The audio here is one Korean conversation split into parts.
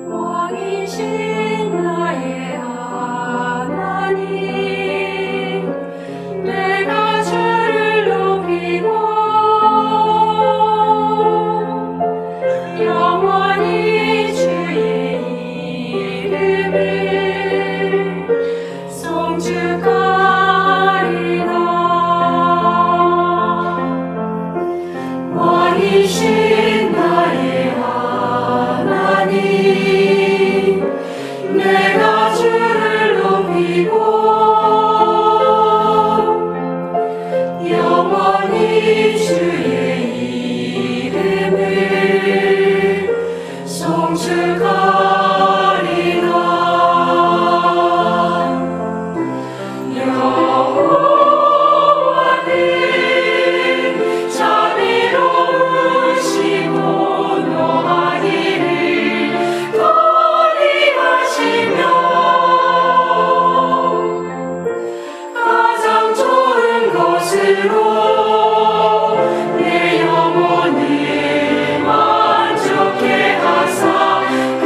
왕이신 나의 하나님, 내가 주를 높이고 영원히 주의 이름을 송축하리라. 왕이신 나의 하나님, 내가 주를 높이고 영원히 주의 이름을 송축하리라. 여호와는 자비로우시고 노하기를 거리하시며 가장 좋은 것으로 내 영혼을 만족해 하사 그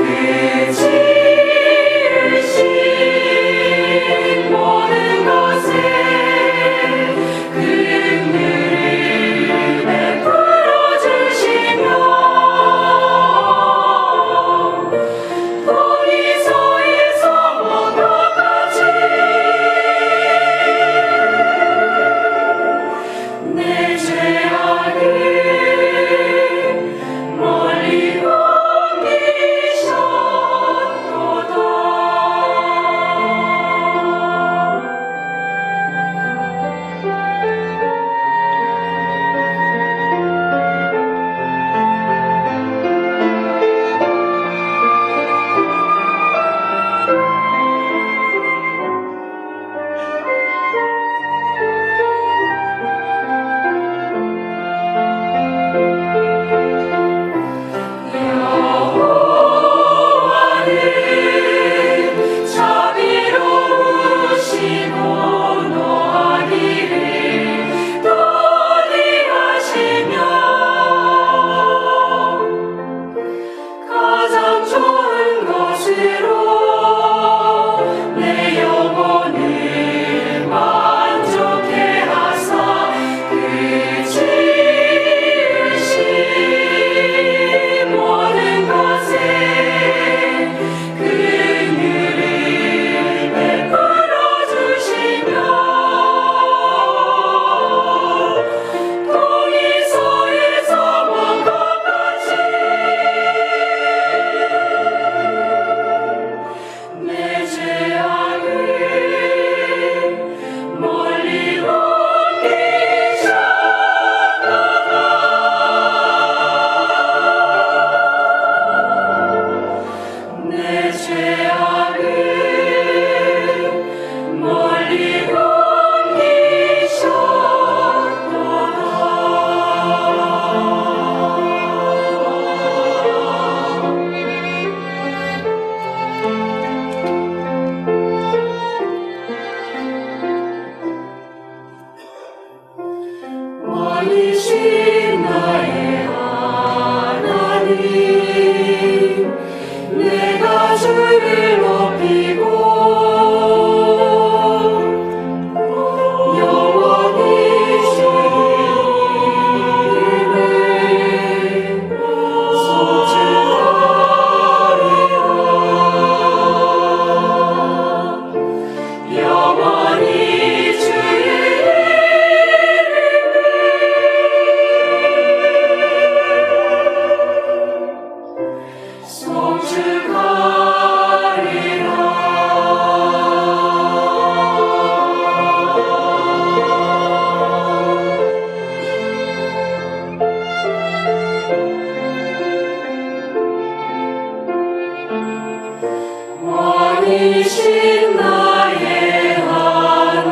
왕이신 나의 하나님.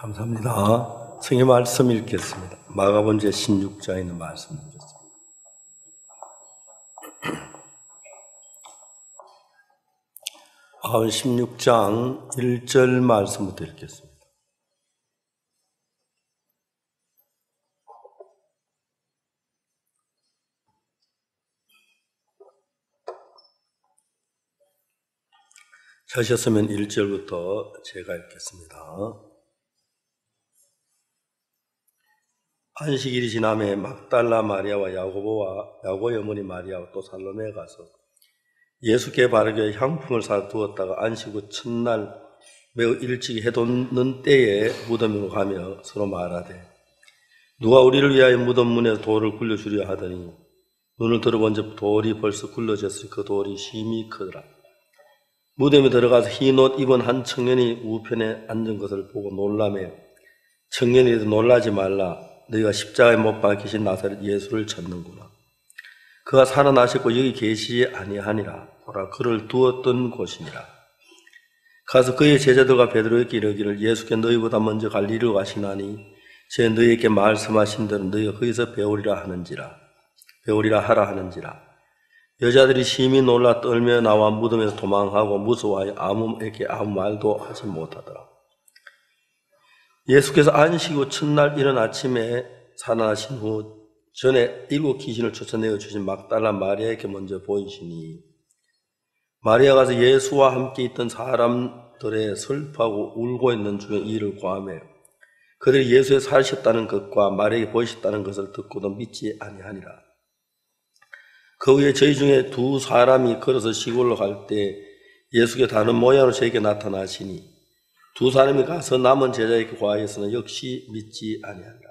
감사합니다. 성의 말씀 읽겠습니다. 마가복음 제16장에 있는 말씀 드렸습니다. 16장 1절 말씀부터 읽겠습니다. 하셨으면 1절부터 제가 읽겠습니다. 안식일이 지남에 막달라 마리아와 야고보와 야고보의 어머니 마리아와 또 살로메에 가서 예수께 바르게 향품을 사 두었다가 안식 후 첫날 매우 일찍 해돋는 때에 무덤으로 가며 서로 말하되 누가 우리를 위하여 무덤 문에 돌을 굴려주려 하더니 눈을 들어본즉 돌이 벌써 굴러졌으니 그 돌이 심히 크더라. 무덤에 들어가서 흰 옷 입은 한 청년이 우편에 앉은 것을 보고 놀라며 청년이 놀라지 말라. 너희가 십자가에 못 박히신 나사렛 예수를 찾는구나. 그가 살아나셨고 여기 계시지 아니하니라. 보라 그를 두었던 곳이니라. 가서 그의 제자들과 베드로에게 이르기를 예수께 너희보다 먼저 갈리리로 가시나니 제 너희에게 말씀하신 대로 너희가 거기서 배우리라 하라 하는지라. 여자들이 심히 놀라 떨며 나와 무덤에서 도망하고 무서워하여 아무에게 아무 말도 하지 못하더라. 예수께서 안식 후 첫날 이른 아침에 살아나신 후 전에 7 귀신을 쫓아내어 주신 막달라 마리아에게 먼저 보이시니 마리아가 가서 예수와 함께 있던 사람들의 슬퍼하고 울고 있는 중에 이를 고하며 그들이 예수의 살으셨다는 것과 마리아에게 보이셨다는 것을 듣고도 믿지 아니하니라. 그 후에 저희 중에 두 사람이 걸어서 시골로 갈 때 예수께 다른 모양으로 저에게 나타나시니 두 사람이 가서 남은 제자에게 고하였으나 역시 믿지 아니하니라.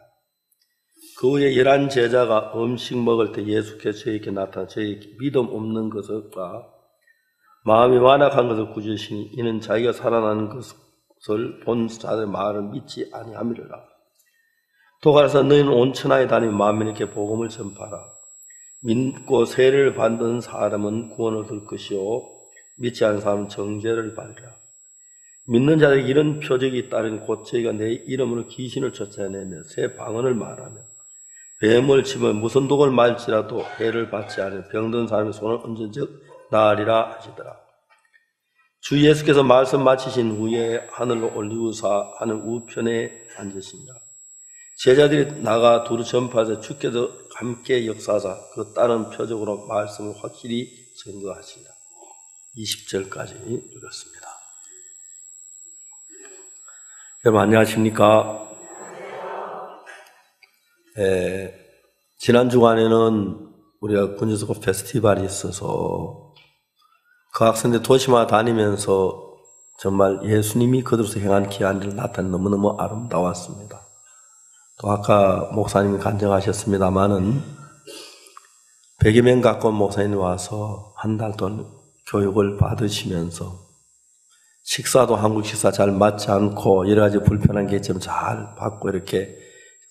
그 후에 11 제자가 음식 먹을 때 예수께서 저에게 나타나 저에게 믿음 없는 것과 마음이 완악한 것을 꾸짖으시니 이는 자기가 살아나는 것을 본 자들의 말을 믿지 아니함이라. 또 가라사 너희는 온 천하에 다니며 만민에게 복음을 전파하라. 믿고 세례를 받는 사람은 구원을 얻을 것이요 믿지 않은 사람은 정죄를 받으리라. 믿는 자들에게 이런 표적이 따르니 곧 저희가 내 이름으로 귀신을 쫓아내며 새 방언을 말하며 뱀을 치며 무슨 독을 말지라도 해를 받지 않으며 병든 사람의 손을 얹은 즉 나으리라 하시더라. 주 예수께서 말씀 마치신 후에 하늘로 올리우사 하늘 우편에 앉으시니라. 제자들이 나가 두루 전파하자 주께서 함께 역사하사 그 다른 표적으로 말씀을 확실히 증거하시니라. 20절까지 읽었습니다. 여러분 안녕하십니까? 지난 주간에는 우리가 군주스코 페스티벌이 있어서 그 학생들 도시마다 다니면서 정말 예수님이 그들로서 행한 귀한 일을 나타내 너무너무 아름다웠습니다. 또 아까 목사님이 간증하셨습니다마는 100여 명 가까운 목사님이 와서 한 달 동안 교육을 받으시면서 식사도 한국 식사 잘 맞지 않고 여러 가지 불편한 게 좀 잘 받고 이렇게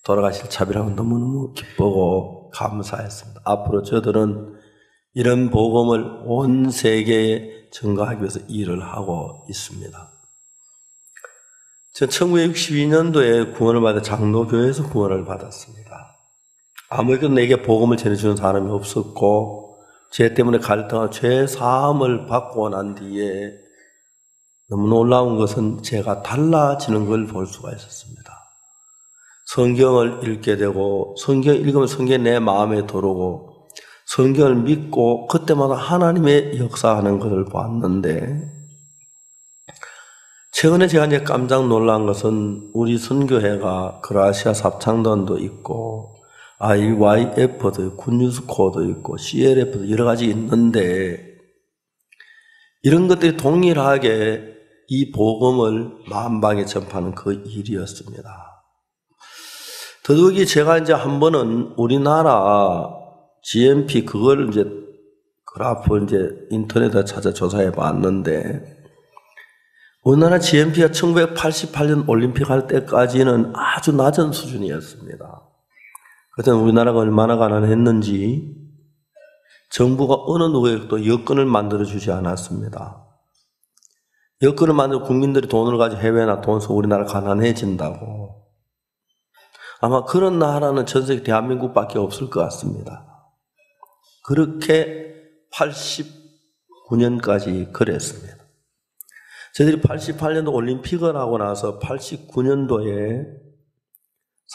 돌아가실 차비라고 너무너무 기쁘고 감사했습니다. 앞으로 저들은 이런 복음을 온 세계에 전가하기 위해서 일을 하고 있습니다. 전 1962년도에 구원을 받아 장로교회에서 구원을 받았습니다. 아무에게도 내게 복음을 전해주는 사람이 없었고 죄 때문에 갈등하고 죄 사함을 받고 난 뒤에 너무 놀라운 것은 제가 달라지는 걸 볼 수가 있었습니다. 성경을 읽게 되고 성경 읽으면 성경이 내 마음에 들어오고 성경을 믿고 그때마다 하나님의 역사하는 것을 봤는데 최근에 제가 이제 깜짝 놀란 것은 우리 선교회가 그라시아 삽창단도 있고 IYF도 있고 군유스코도 있고 CLF도 여러 가지 있는데 이런 것들이 동일하게 이 복음을 만방에 전파하는 그 일이었습니다. 더욱이 제가 이제 한 번은 우리나라 GMP 그걸 이제 그래프 이제 인터넷에 찾아 조사해 봤는데 우리나라 GMP가 1988년 올림픽 할 때까지는 아주 낮은 수준이었습니다. 그때 우리나라가 얼마나 가난했는지 정부가 어느 누구에도 여건을 만들어 주지 않았습니다. 여건을 만들어 국민들이 돈을 가지고 해외나 돈 써서 우리나라 가난해진다고. 아마 그런 나라는 전 세계 대한민국밖에 없을 것 같습니다. 그렇게 89년까지 그랬습니다. 저희들이 88년도 올림픽을 하고 나서 89년도에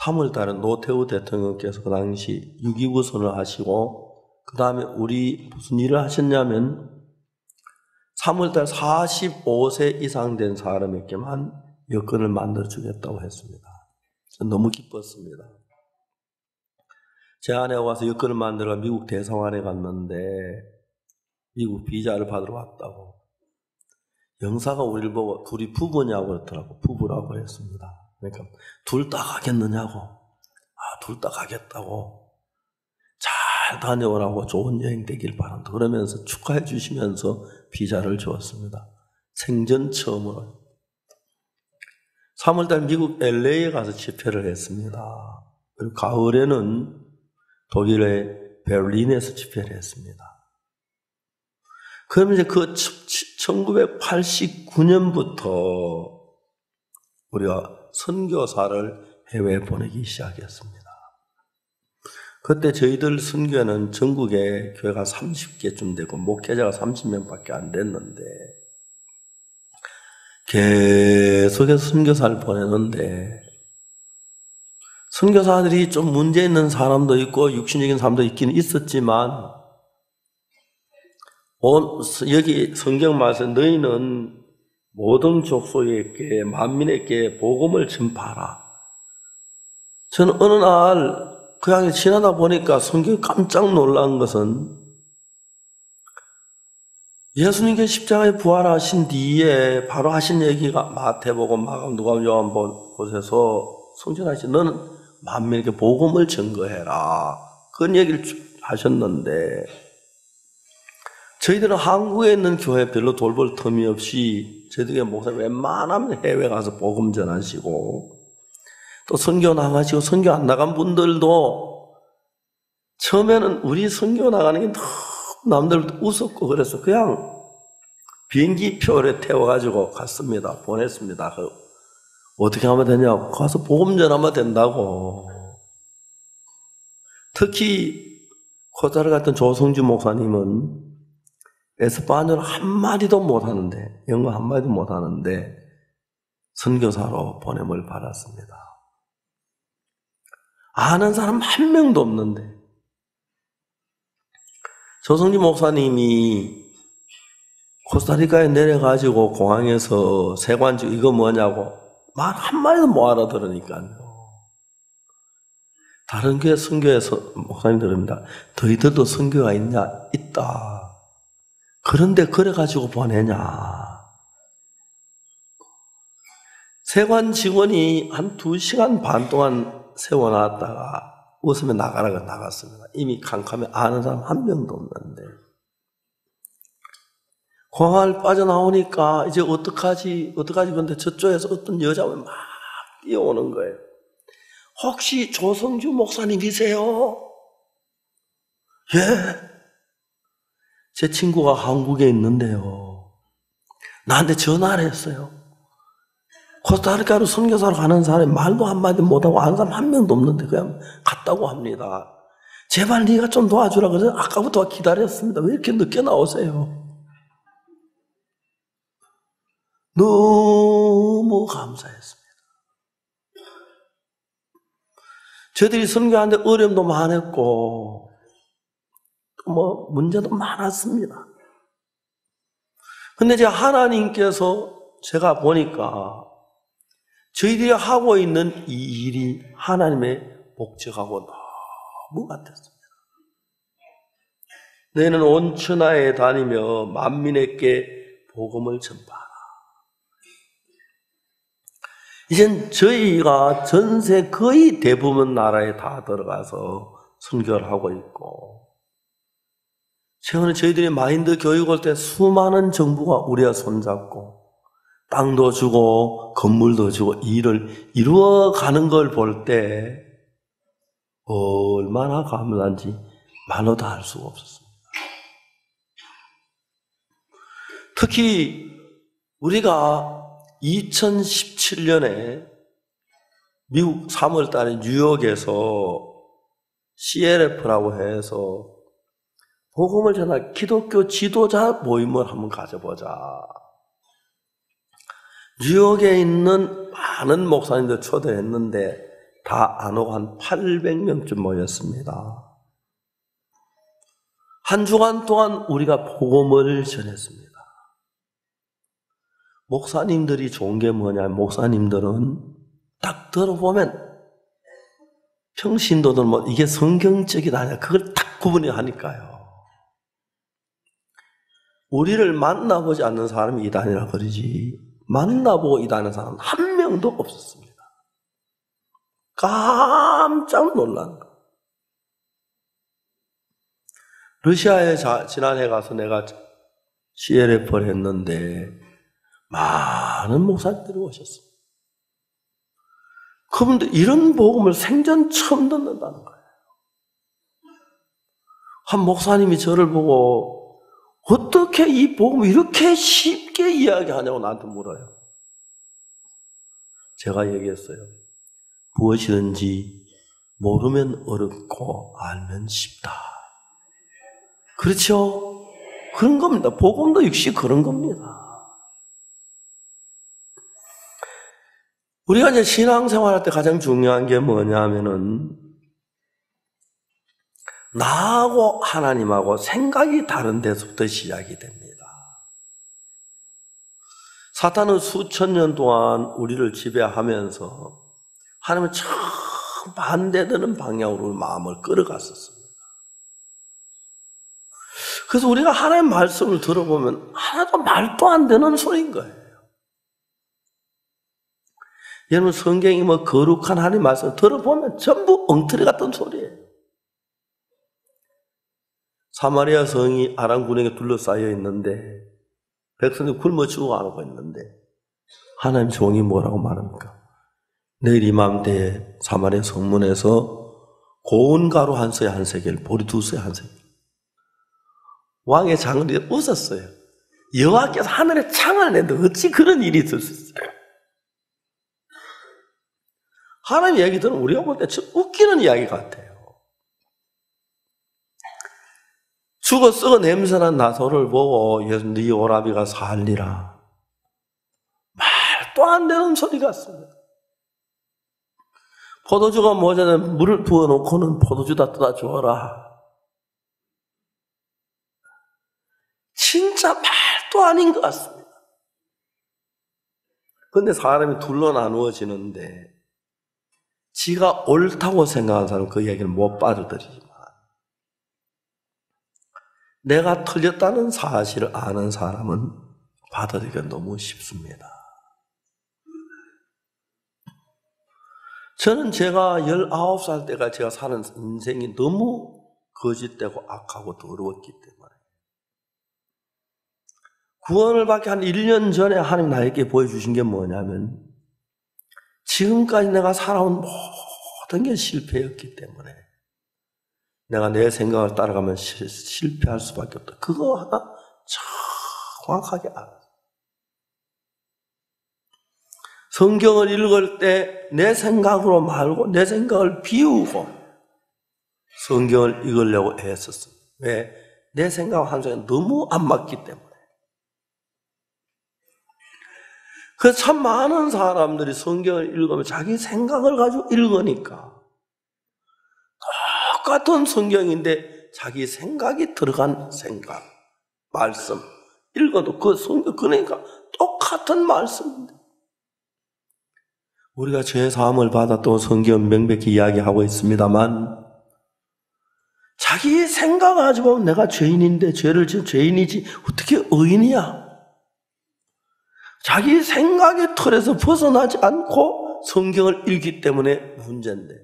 3월 달에 노태우 대통령께서 그 당시 6.29 선언을 하시고 그 다음에 우리 무슨 일을 하셨냐면 3월 달 45세 이상 된 사람에게만 여건을 만들어주겠다고 했습니다. 너무 기뻤습니다. 제 아내가 와서 여건을 만들어 미국 대사관에 갔는데 미국 비자를 받으러 왔다고. 영사가 우리를 보고 둘이 부부냐고 그러더라고. 부부라고 그랬습니다. 그러니까 둘 다 가겠느냐고. 둘 다 가겠다고. 잘 다녀오라고 좋은 여행 되길 바란다. 그러면서 축하해 주시면서 비자를 주었습니다. 생전 처음으로. 3월달 미국 LA에 가서 집회를 했습니다. 그리고 가을에는 독일의 베를린에서 집회를 했습니다. 그러면 이제 그 1989년부터 우리가 선교사를 해외에 보내기 시작했습니다. 그때 저희들 선교회는 전국에 교회가 30개쯤 되고 목회자가 30명밖에 안 됐는데 계속해서 선교사를 보내는데 선교사들이 좀 문제 있는 사람도 있고 육신적인 사람도 있기는 있었지만 여기 성경 말씀 너희는 모든 족속에게 만민에게 복음을 전파하라. 저는 어느 날 그 향에 지나다 보니까 성경에 깜짝 놀란 것은 예수님께 십자가에 부활하신 뒤에 바로 하신 얘기가 마태복음, 마가복음, 누가복음, 요한복음 곳에서 성전하신 너는 만민에게 복음을 증거해라. 그런 얘기를 하셨는데 저희들은 한국에 있는 교회 별로 돌볼 틈이 없이 저희들의 목사님 웬만하면 해외 가서 복음 전하시고 또 선교 나가시고 선교 안 나간 분들도 처음에는 우리 선교 나가는 게 너무 남들 웃었고 그래서 그냥 비행기표를 태워가지고 갔습니다. 보냈습니다. 어떻게 하면 되냐고. 가서 복음 전하면 된다고. 특히 코스타리카 같은 조성주 목사님은 에스파뇰 한마디도 못하는데 영어 한마디도 못하는데 선교사로 보냄을 받았습니다. 아는 사람 한 명도 없는데 조성주 목사님이 코스타리카에 내려가지고 공항에서 세관주 이거 뭐냐고 말 한마디도 못 알아들으니까요. 다른 교회 선교에서 목사님 들읍니다. 너희들도 선교가 있냐? 있다. 그런데 그래가지고 보내냐? 세관 직원이 한 2시간 반 동안 세워놨다가 웃으면 나가라고 나갔습니다. 이미 캄캄해 아는 사람 한 명도 없는데 공항을 빠져나오니까 이제 어떡하지 근데 저쪽에서 어떤 여자가 막 뛰어오는 거예요. 혹시 조성주 목사님이세요? 예. 제 친구가 한국에 있는데요. 나한테 전화를 했어요. 코스타리카로 선교사로 가는 사람이 말도 한마디 못하고 아는 사람 한 명도 없는데 그냥 갔다고 합니다. 제발 네가 좀 도와주라 그래서 아까부터 기다렸습니다. 왜 이렇게 늦게 나오세요? 너무 감사했습니다. 저희들이 선교하는데 어려움도 많았고 뭐 문제도 많았습니다. 근데 이제 하나님께서 제가 보니까 저희들이 하고 있는 이 일이 하나님의 목적하고 너무 같았습니다. 너희는 온 천하에 다니며 만민에게 복음을 전파하라. 이젠 저희가 전세 거의 대부분 나라에 다 들어가서 선교를 하고 있고 최근에 저희들이 마인드 교육할 때 수많은 정부가 우리와 손잡고 땅도 주고 건물도 주고 일을 이루어가는 걸 볼 때 얼마나 감사한지 말로 다 할 수가 없었습니다. 특히 우리가 2017년에 미국 3월 달에 뉴욕에서 CLF라고 해서 복음을 전할 기독교 지도자 모임을 한번 가져보자. 뉴욕에 있는 많은 목사님들 초대했는데 다 안 오고 한 800명쯤 모였습니다. 한 주간 동안 우리가 복음을 전했습니다. 목사님들이 좋은 게 뭐냐? 목사님들은 딱 들어보면 평신도들 뭐 이게 성경적이다 아니야 그걸 딱 구분이 하니까요. 우리를 만나보지 않는 사람이 이단이라 그러지 만나보고 이단하는 사람은 한 명도 없었습니다. 깜짝 놀란 거. 러시아에 지난해 가서 내가 CLF를 했는데 많은 목사님들이 오셨습니다. 그분들 이런 복음을 생전 처음 듣는다는 거예요. 한 목사님이 저를 보고 어떻게 이 복음을 이렇게 쉽게 이야기하냐고 나한테 물어요. 제가 얘기했어요. 무엇이든지 모르면 어렵고 알면 쉽다. 그렇죠? 그런 겁니다. 복음도 역시 그런 겁니다. 우리가 이제 신앙생활할 때 가장 중요한 게 뭐냐면은 나하고 하나님하고 생각이 다른 데서부터 시작이 됩니다. 사탄은 수천 년 동안 우리를 지배하면서 하나님은 정반대되는 방향으로 마음을 끌어갔었습니다. 그래서 우리가 하나님의 말씀을 들어보면 하나도 말도 안 되는 소리인 거예요. 여러분, 성경이 뭐 거룩한 하나님의 말씀을 들어보면 전부 엉터리 같은 소리예요. 사마리아 성이 아람군에게 둘러싸여 있는데 백성들이 굶어 죽어가고 있는데 하나님 종이 뭐라고 말합니까? 내일 이맘때에 사마리아 성문에서 고운 가루 한 서에 한 세겔, 보리 두 서에 한 세겔. 왕의 장들이 웃었어요. 여호와께서 하늘에 창을 냈는데 어찌 그런 일이 있을 수 있어요? 하나님 이야기 들으면 우리가 볼 때 웃기는 이야기 같아요. 죽어 썩어 냄새난 나소를 보고 네 오라비가 살리라. 말도 안 되는 소리 같습니다. 포도주가 모자라면 물을 부어놓고는 포도주다 떠다 주어라. 진짜 말도 아닌 것 같습니다. 그런데 사람이 둘로 나누어지는데 지가 옳다고 생각하는 사람은 그 얘기를 못 받아들이지만 내가 틀렸다는 사실을 아는 사람은 받아들이기가 너무 쉽습니다. 저는 제가 19살 때가 제가 사는 인생이 너무 거짓되고 악하고 더러웠기 때문에 구원을 받기 한 1년 전에 하나님 나에게 보여주신 게 뭐냐면 지금까지 내가 살아온 모든 게 실패였기 때문에 내가 내 생각을 따라가면 실패할 수밖에 없다. 그거 하나 정확하게 알았어요. 성경을 읽을 때 내 생각으로 말고 내 생각을 비우고 성경을 읽으려고 애썼어요. 왜? 내 생각과 한쪽에 너무 안 맞기 때문에. 그래서 참 많은 사람들이 성경을 읽으면 자기 생각을 가지고 읽으니까 똑같은 성경인데 자기 생각이 들어간 생각, 말씀 읽어도 그 성경 그러니까 똑같은 말씀인데 우리가 죄 사함을 받았다고 성경은 명백히 이야기하고 있습니다만 자기 생각 가지고 보면 내가 죄인인데 죄를 지은 죄인이지 어떻게 의인이야? 자기 생각의 틀에서 벗어나지 않고 성경을 읽기 때문에 문제인데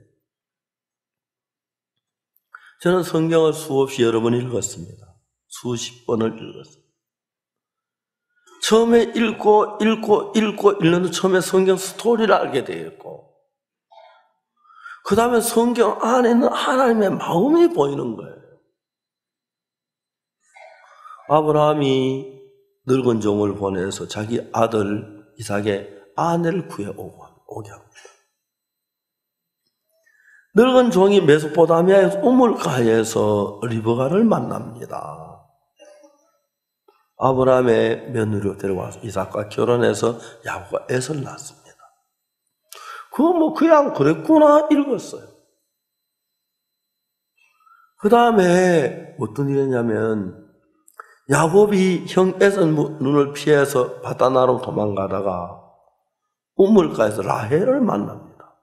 저는 성경을 수없이 여러 번 읽었습니다. 수십 번을 읽었습니다. 처음에 읽고 읽는데 처음에 성경 스토리를 알게 되었고 그 다음에 성경 안에 있는 하나님의 마음이 보이는 거예요. 아브라함이 늙은 종을 보내서 자기 아들 이삭의 아내를 구해오게 합니다. 늙은 종이 메소포타미아의 우물가에서 리브가를 만납니다. 아브라함의 며느리로 데려와서 이삭과 결혼해서 야곱과 에서를 낳습니다. 그거 그냥 그랬구나 읽었어요. 그 다음에 어떤 일이 있냐면 야곱이 형 에서 눈을 피해서 바다나로 도망가다가 우물가에서 라헬을 만납니다.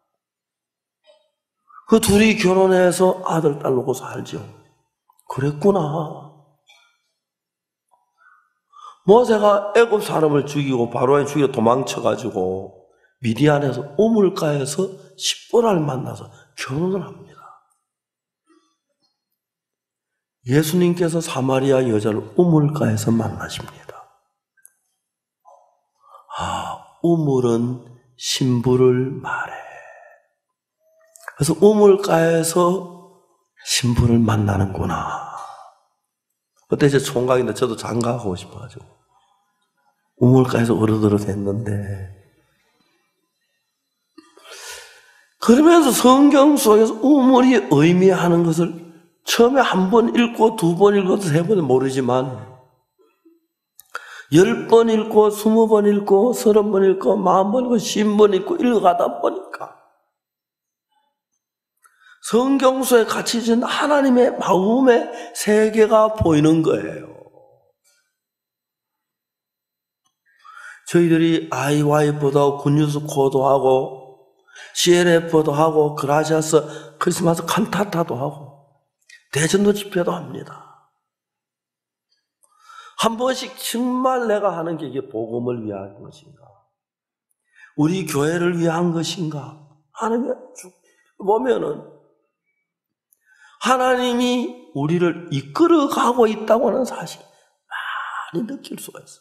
그 둘이 결혼해서 아들, 딸 놓고 살죠. 그랬구나. 모세가 애굽 사람을 죽이고 바로에 죽이고 도망쳐가지고 미디안에서 우물가에서 십보라를 만나서 결혼을 합니다. 예수님께서 사마리아 여자를 우물가에서 만나십니다. 우물은 신부를 말해. 그래서 우물가에서 신부를 만나는구나. 그때 이제 총각인데 저도 장가가고 싶어가지고 우물가에서 어르더릇 했는데 그러면서 성경 속에서 우물이 의미하는 것을 처음에 한 번 읽고 두 번 읽어도 세 번은 모르지만 10번 읽고 20번 읽고 30번 읽고 40번 읽고 50번 읽고 읽어가다 보니까 성경 속에 갇혀진 하나님의 마음의 세계가 보이는 거예요. 저희들이 IY보다 굿뉴스 코드하고 CLF도 하고 그라시아스 크리스마스 칸타타도 하고 대전도 집회도 합니다. 한 번씩 정말 내가 하는 게 이게 복음을 위한 것인가? 우리 교회를 위한 것인가? 하는 게 쭉 보면은 하나님이 우리를 이끌어가고 있다고 하는 사실 많이 느낄 수가 있어요.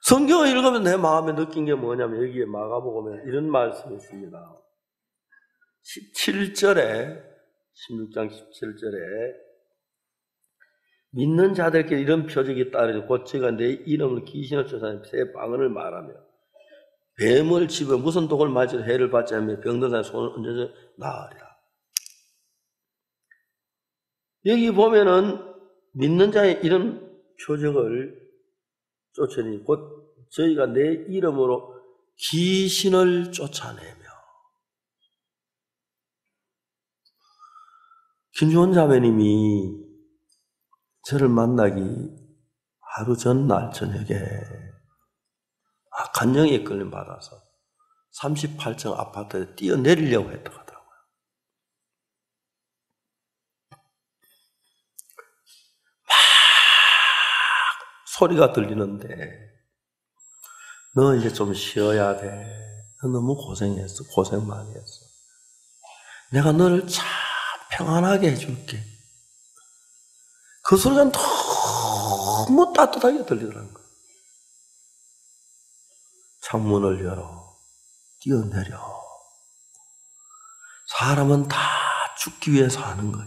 성경을 읽으면 내 마음에 느낀 게 뭐냐면 여기에 마가복음에 이런 말씀이 있습니다. 17절에 16장 17절에 믿는 자들께 이런 표적이 따르죠. 곧 저희가 내 이름을 귀신을 쫓아내며 새 방언을 말하며 뱀을 집어 무슨 독을 맞으려 해를 받지 않으며 병든 사람의 손을 얹어서 나으리라. 여기 보면은 믿는 자의 이런 표적을 쫓아내니 곧 저희가 내 이름으로 귀신을 쫓아내며 김주원 자매님이 저를 만나기 하루 전날 저녁에 간염에 걸림 받아서 38층 아파트에 뛰어내리려고 했다고 하더라고요. 막 소리가 들리는데 너 이제 좀 쉬어야 돼. 너 너무 고생했어. 고생 많이 했어. 내가 너를 참 평안하게 해줄게. 그 소리가 너무 따뜻하게 들리더라는 거예요. 창문을 열어. 뛰어내려. 사람은 다 죽기 위해 사는 거야.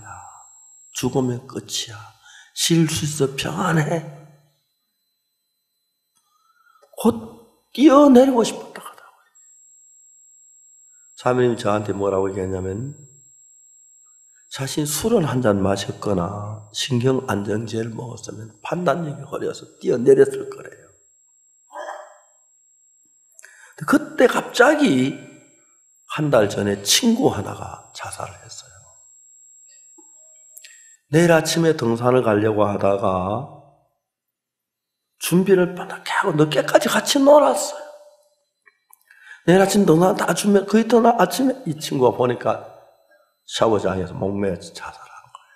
죽으면 끝이야. 쉴 수 있어. 평안해. 곧 뛰어내리고 싶었다 하더라고요. 자매님이 저한테 뭐라고 얘기했냐면 자신이 술을 한 잔 마셨거나 신경안정제를 먹었으면 판단력이 흐려서 뛰어내렸을 거래요. 그때 갑자기 한 달 전에 친구 하나가 자살을 했어요. 내일 아침에 등산을 가려고 하다가 준비를 빠르게 하고 늦게까지 같이 놀았어요. 내일 아침 등산 다 준비, 그 이튿날 아침에 이 친구가 보니까 샤워장에서 목매어서 자살한 거예요.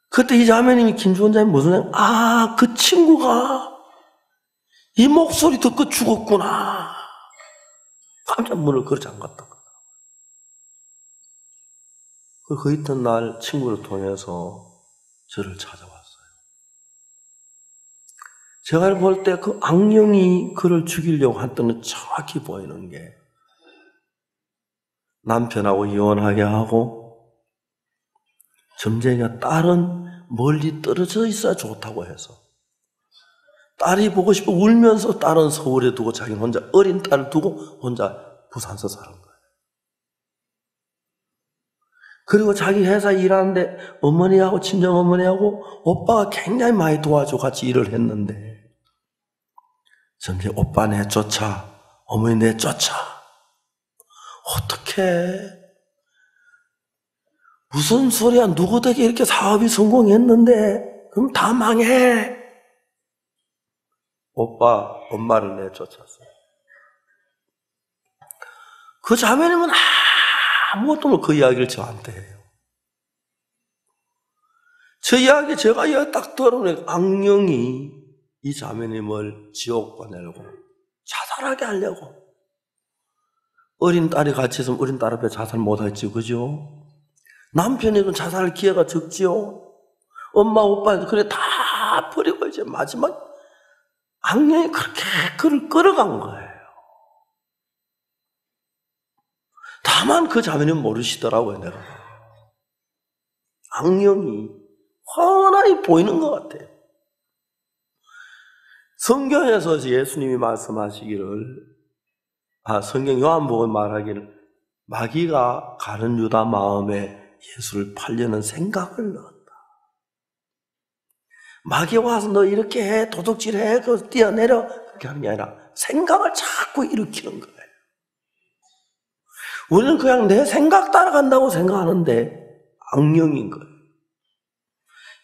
그때 이 자매님이 김주원 자매님 무슨 생각? 아, 그 친구가 이 목소리 듣고 죽었구나. 깜짝 문을 걸어 잠갔던 거예요. 그 이튿날 친구를 통해서 저를 찾아왔어요. 제가 볼 때 그 악령이 그를 죽이려고 했던 건 정확히 보이는 게 남편하고 이혼하게 하고 점쟁이가 딸은 멀리 떨어져 있어야 좋다고 해서 딸이 보고 싶어 울면서 딸은 서울에 두고 자기는 혼자 어린 딸을 두고 혼자 부산서 사는 거예요. 그리고 자기 회사 일하는데 어머니하고 친정어머니하고 오빠가 굉장히 많이 도와줘 같이 일을 했는데 점점 오빠 내 쫓아 어머니 내 쫓아 어떡해 무슨 소리야 누구 덕에 이렇게 사업이 성공했는데 그럼 다 망해. 오빠 엄마를 내쫓았어요. 그 자매님은 아무것도 모르고 그 이야기를 저한테 해요. 저 이야기 제가 이야기 딱 들어보니 악령이 이 자매님을 지옥 보내려고 자살하게 하려고. 어린 딸이 같이 있으면 어린 딸 앞에 자살 못하겠지, 그죠? 남편이든 자살할 기회가 적지요. 엄마, 오빠, 그래 다 버리고 이제 마지막 악령이 그렇게 그를 끌어간 거예요. 다만 그 자매는 모르시더라고요, 내가. 악령이 훤하게 보이는 것 같아요. 성경에서 예수님이 말씀하시기를, 성경 요한복음 말하기를, 마귀가 가룟 유다 마음에 예수를 팔려는 생각을 넣었다. 마귀 와서 너 이렇게 해, 도둑질해, 그 뛰어내려. 그렇게 하는 게 아니라 생각을 자꾸 일으키는 거예요. 우리는 그냥 내 생각 따라간다고 생각하는데 악령인 거예요.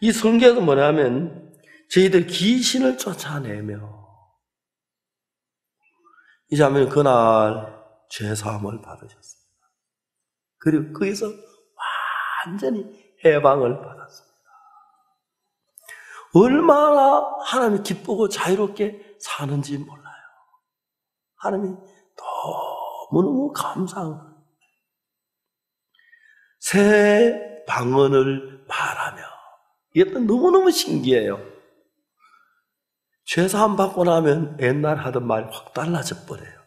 이 성경은 뭐냐면 저희들 귀신을 쫓아내며 이 자매는 그날 죄사함을 받으셨습니다. 그리고 거기서 완전히 해방을 받았습니다. 얼마나 하나님이 기쁘고 자유롭게 사는지 몰라요. 하나님이 너무너무 감사한 거예요. 새 방언을 말하며, 이게 또 너무너무 신기해요. 죄사함 받고 나면 옛날 하던 말이 확 달라져 버려요.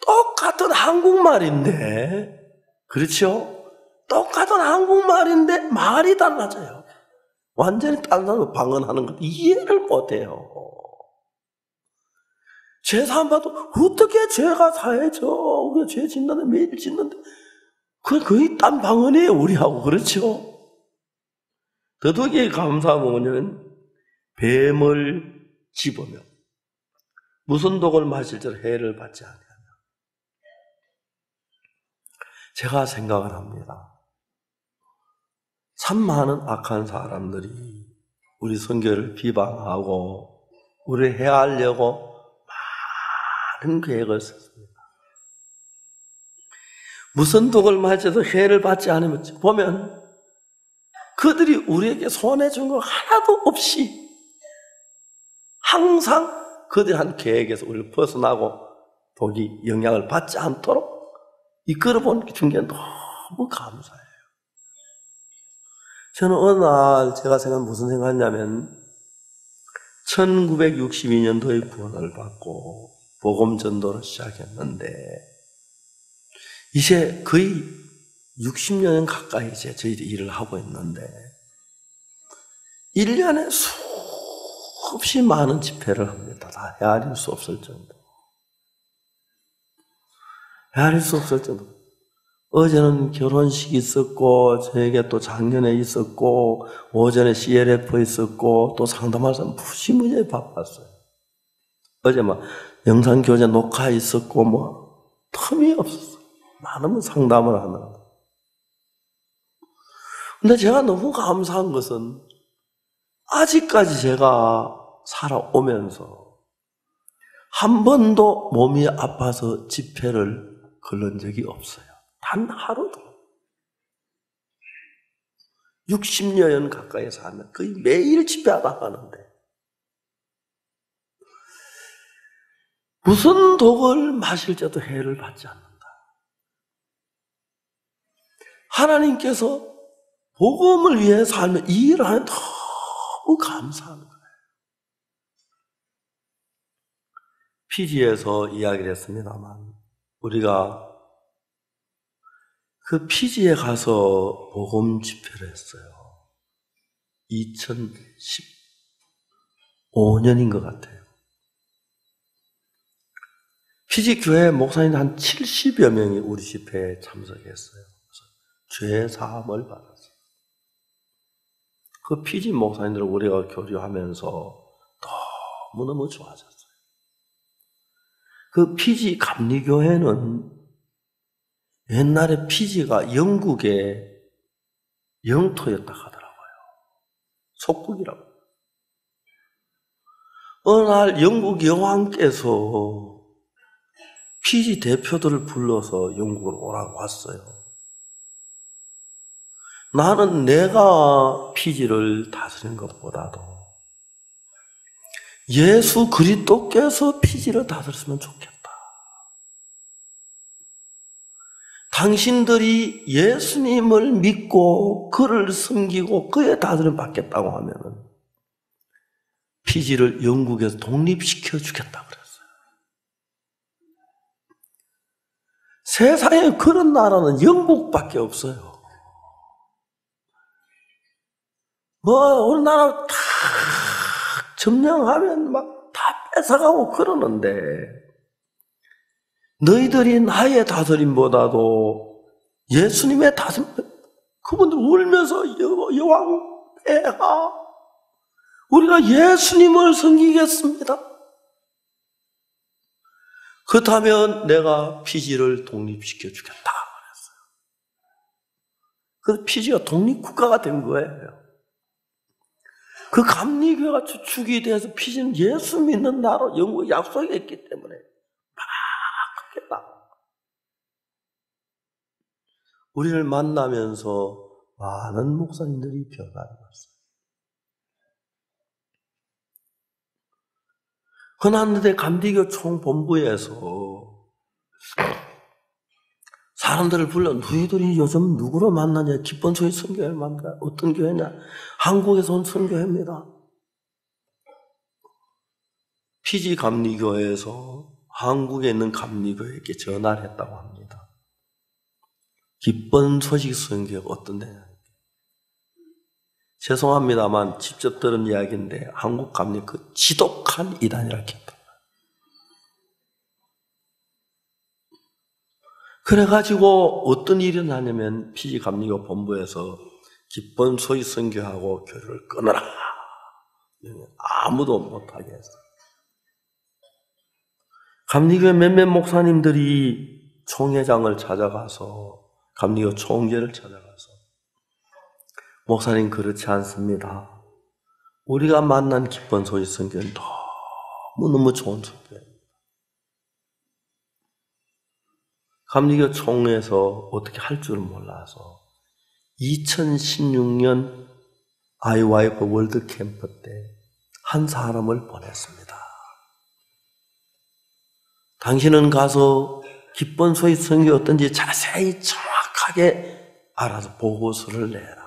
똑같은 한국말인데, 그렇죠? 똑같은 한국말인데 말이 달라져요. 완전히 다른 방언하는 것 이해를 못해요. 죄사함 받고 어떻게 죄가 사해져? 우리가 죄 짓는데 매일 짓는데 그건 거의 딴 방언이에요, 우리하고. 그렇죠? 더더욱이 감사한 뭐냐면 뱀을 집으며 무슨 독을 마실 때 해를 받지 않게 하며. 제가 생각을 합니다. 참 많은 악한 사람들이 우리 선교를 비방하고 우리를 해하려고 많은 계획을 썼습니다. 무슨 독을 맞아도 해를 받지 않으면 보면 그들이 우리에게 손해준 거 하나도 없이 항상 그들이 한 계획에서 우리를 벗어나고 독이 영향을 받지 않도록 이끌어본 게 너무 감사해요. 저는 어느 날 제가 무슨 생각했냐면 1962년도에 구원을 받고 복음 전도를 시작했는데 이제 거의 60년 가까이 이제 저희들이 일을 하고 있는데 1년에 수없이 많은 집회를 합니다. 다 헤아릴 수 없을 정도. 헤아릴 수 없을 정도. 어제는 결혼식이 있었고, 저에게 또 작년에 있었고, 오전에 CLF 있었고, 또 상담할 사람 무지무지 바빴어요. 어제 영상교재 녹화 있었고, 틈이 없었어요. 많으면 상담을 하느라고. 근데 제가 너무 감사한 것은, 아직까지 제가 살아오면서, 한 번도 몸이 아파서 집회를 걸른 적이 없어요. 단 하루도. 60여 년 가까이 살면 거의 매일 집회하다 하는데 무슨 독을 마실 때도 해를 받지 않는다. 하나님께서 복음을 위해 살면 이 일을 하면 너무 감사한 거예요. 피지에서 이야기를 했습니다만 우리가 그 피지에 가서 복음 집회를 했어요. 2015년인 것 같아요. 피지 교회 목사님 한 70여 명이 우리 집회에 참석했어요. 죄 사함을 받았어요. 그 피지 목사님들을 우리가 교류하면서 너무너무 좋아졌어요. 그 피지 감리교회는 옛날에 피지가 영국의 영토였다 하더라고요. 속국이라고. 어느 날 영국 여왕께서 피지 대표들을 불러서 영국으로 오라고 왔어요. 나는 내가 피지를 다스리는 것보다도 예수 그리스도께서 피지를 다스렸으면 좋겠다. 당신들이 예수님을 믿고 그를 섬기고 그의 다스림 받겠다고 하면은 피지를 영국에서 독립시켜 주겠다 그랬어요. 세상에 그런 나라는 영국밖에 없어요. 우리나라 다 점령하면 다 뺏어가고 그러는데 너희들이 나의 다스림보다도 예수님의 다스림, 그분들 울면서 여왕 폐하, 우리가 예수님을 섬기겠습니다. 그렇다면 내가 피지를 독립시켜 주겠다 그랬어요. 그래서 피지가 독립국가가 된 거예요. 그 감리교회가 주축이 돼서 피지는 예수 믿는 나라로 영국에 약속했기 때문에 우리를 만나면서 많은 목사님들이 변화를 왔어요. 흔한데 감리교 총본부에서 사람들을 불러 너희들이 요즘 누구로 만나냐? 기쁜 소리 선교회를 만나. 어떤 교회냐? 한국에서 온 선교회입니다. 피지 감리교회에서 한국에 있는 감리교회에게 전화를 했다고 합니다. 기쁜 소식 선교회가 어떤 데냐? 죄송합니다만 직접 들은 이야기인데 한국 감리 그 지독한 이단이라고 했다. 그래가지고 어떤 일이 일어나냐면 피지 감리교 본부에서 기쁜 소식 선교하고 교류를 끊어라. 아무도 못하게 했어요. 감리교회 몇몇 목사님들이 총회장을 찾아가서 감리교 총재를 찾아가서 목사님 그렇지 않습니다. 우리가 만난 기쁜 소식 선교는 너무너무 좋은 선교예요. 감리교 총회에서 어떻게 할 줄을 몰라서 2016년 IYF 월드 캠프 때 한 사람을 보냈습니다. 당신은 가서 기쁜 소식 선교 어떤지 자세히 정확하게 알아서 보고서를 내라.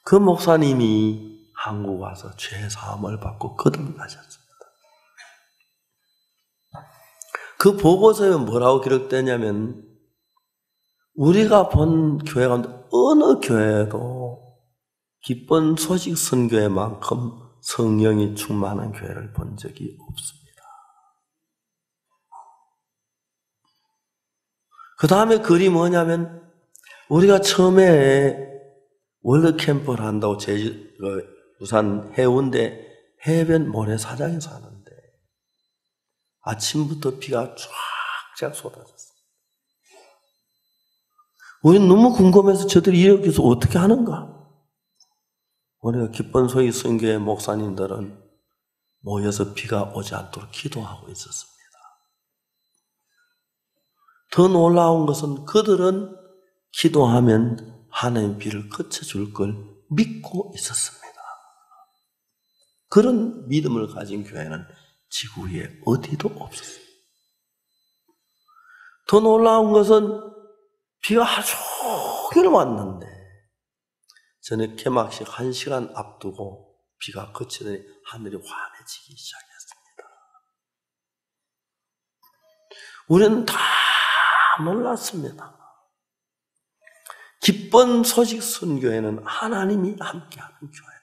그 목사님이 한국 와서 죄사함을 받고 거듭나셨습니다. 그 보고서에 뭐라고 기록되냐면 우리가 본 교회 가운데 어느 교회도 기쁜 소식 선교회만큼 성령이 충만한 교회를 본 적이 없습니다. 그 다음에 글이 뭐냐면 우리가 처음에 월드캠프를 한다고 부산 해운대 해변 모래사장에 사는데 아침부터 비가 쫙쫙 쏟아졌어요. 우리는 너무 궁금해서 저들이 이렇게 해서 어떻게 하는가? 우리가 기쁜 소식 선교회 목사님들은 모여서 비가 오지 않도록 기도하고 있었습니다. 더 놀라운 것은 그들은 기도하면 하나님 비를 그쳐줄 걸 믿고 있었습니다. 그런 믿음을 가진 교회는 지구 위에 어디도 없었어요. 더 놀라운 것은 비가 하루 종일 왔는데 저녁 개막식 1시간 앞두고 비가 그치더니 하늘이 환해지기 시작했습니다. 우리는 다 놀랐습니다. 기쁜 소식 선교회는 하나님이 함께하는 교회입니다.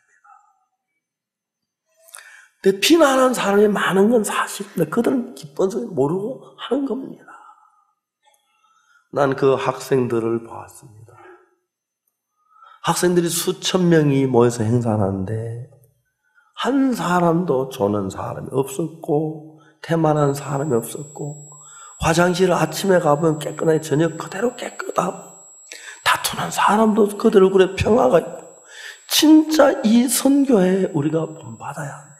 근데 비난하는 사람이 많은 건 사실인데 그들은 기쁜 소식 모르고 하는 겁니다. 난 그 학생들을 보았습니다. 학생들이 수천 명이 모여서 행사하는데 한 사람도 조는 사람이 없었고 태만한 사람이 없었고 화장실을 아침에 가보면 깨끗하게 저녁 그대로 깨끗하고 다투는 사람도 그들 얼굴에 평화가 있고 진짜 이 선교에 우리가 본받아야 합니다.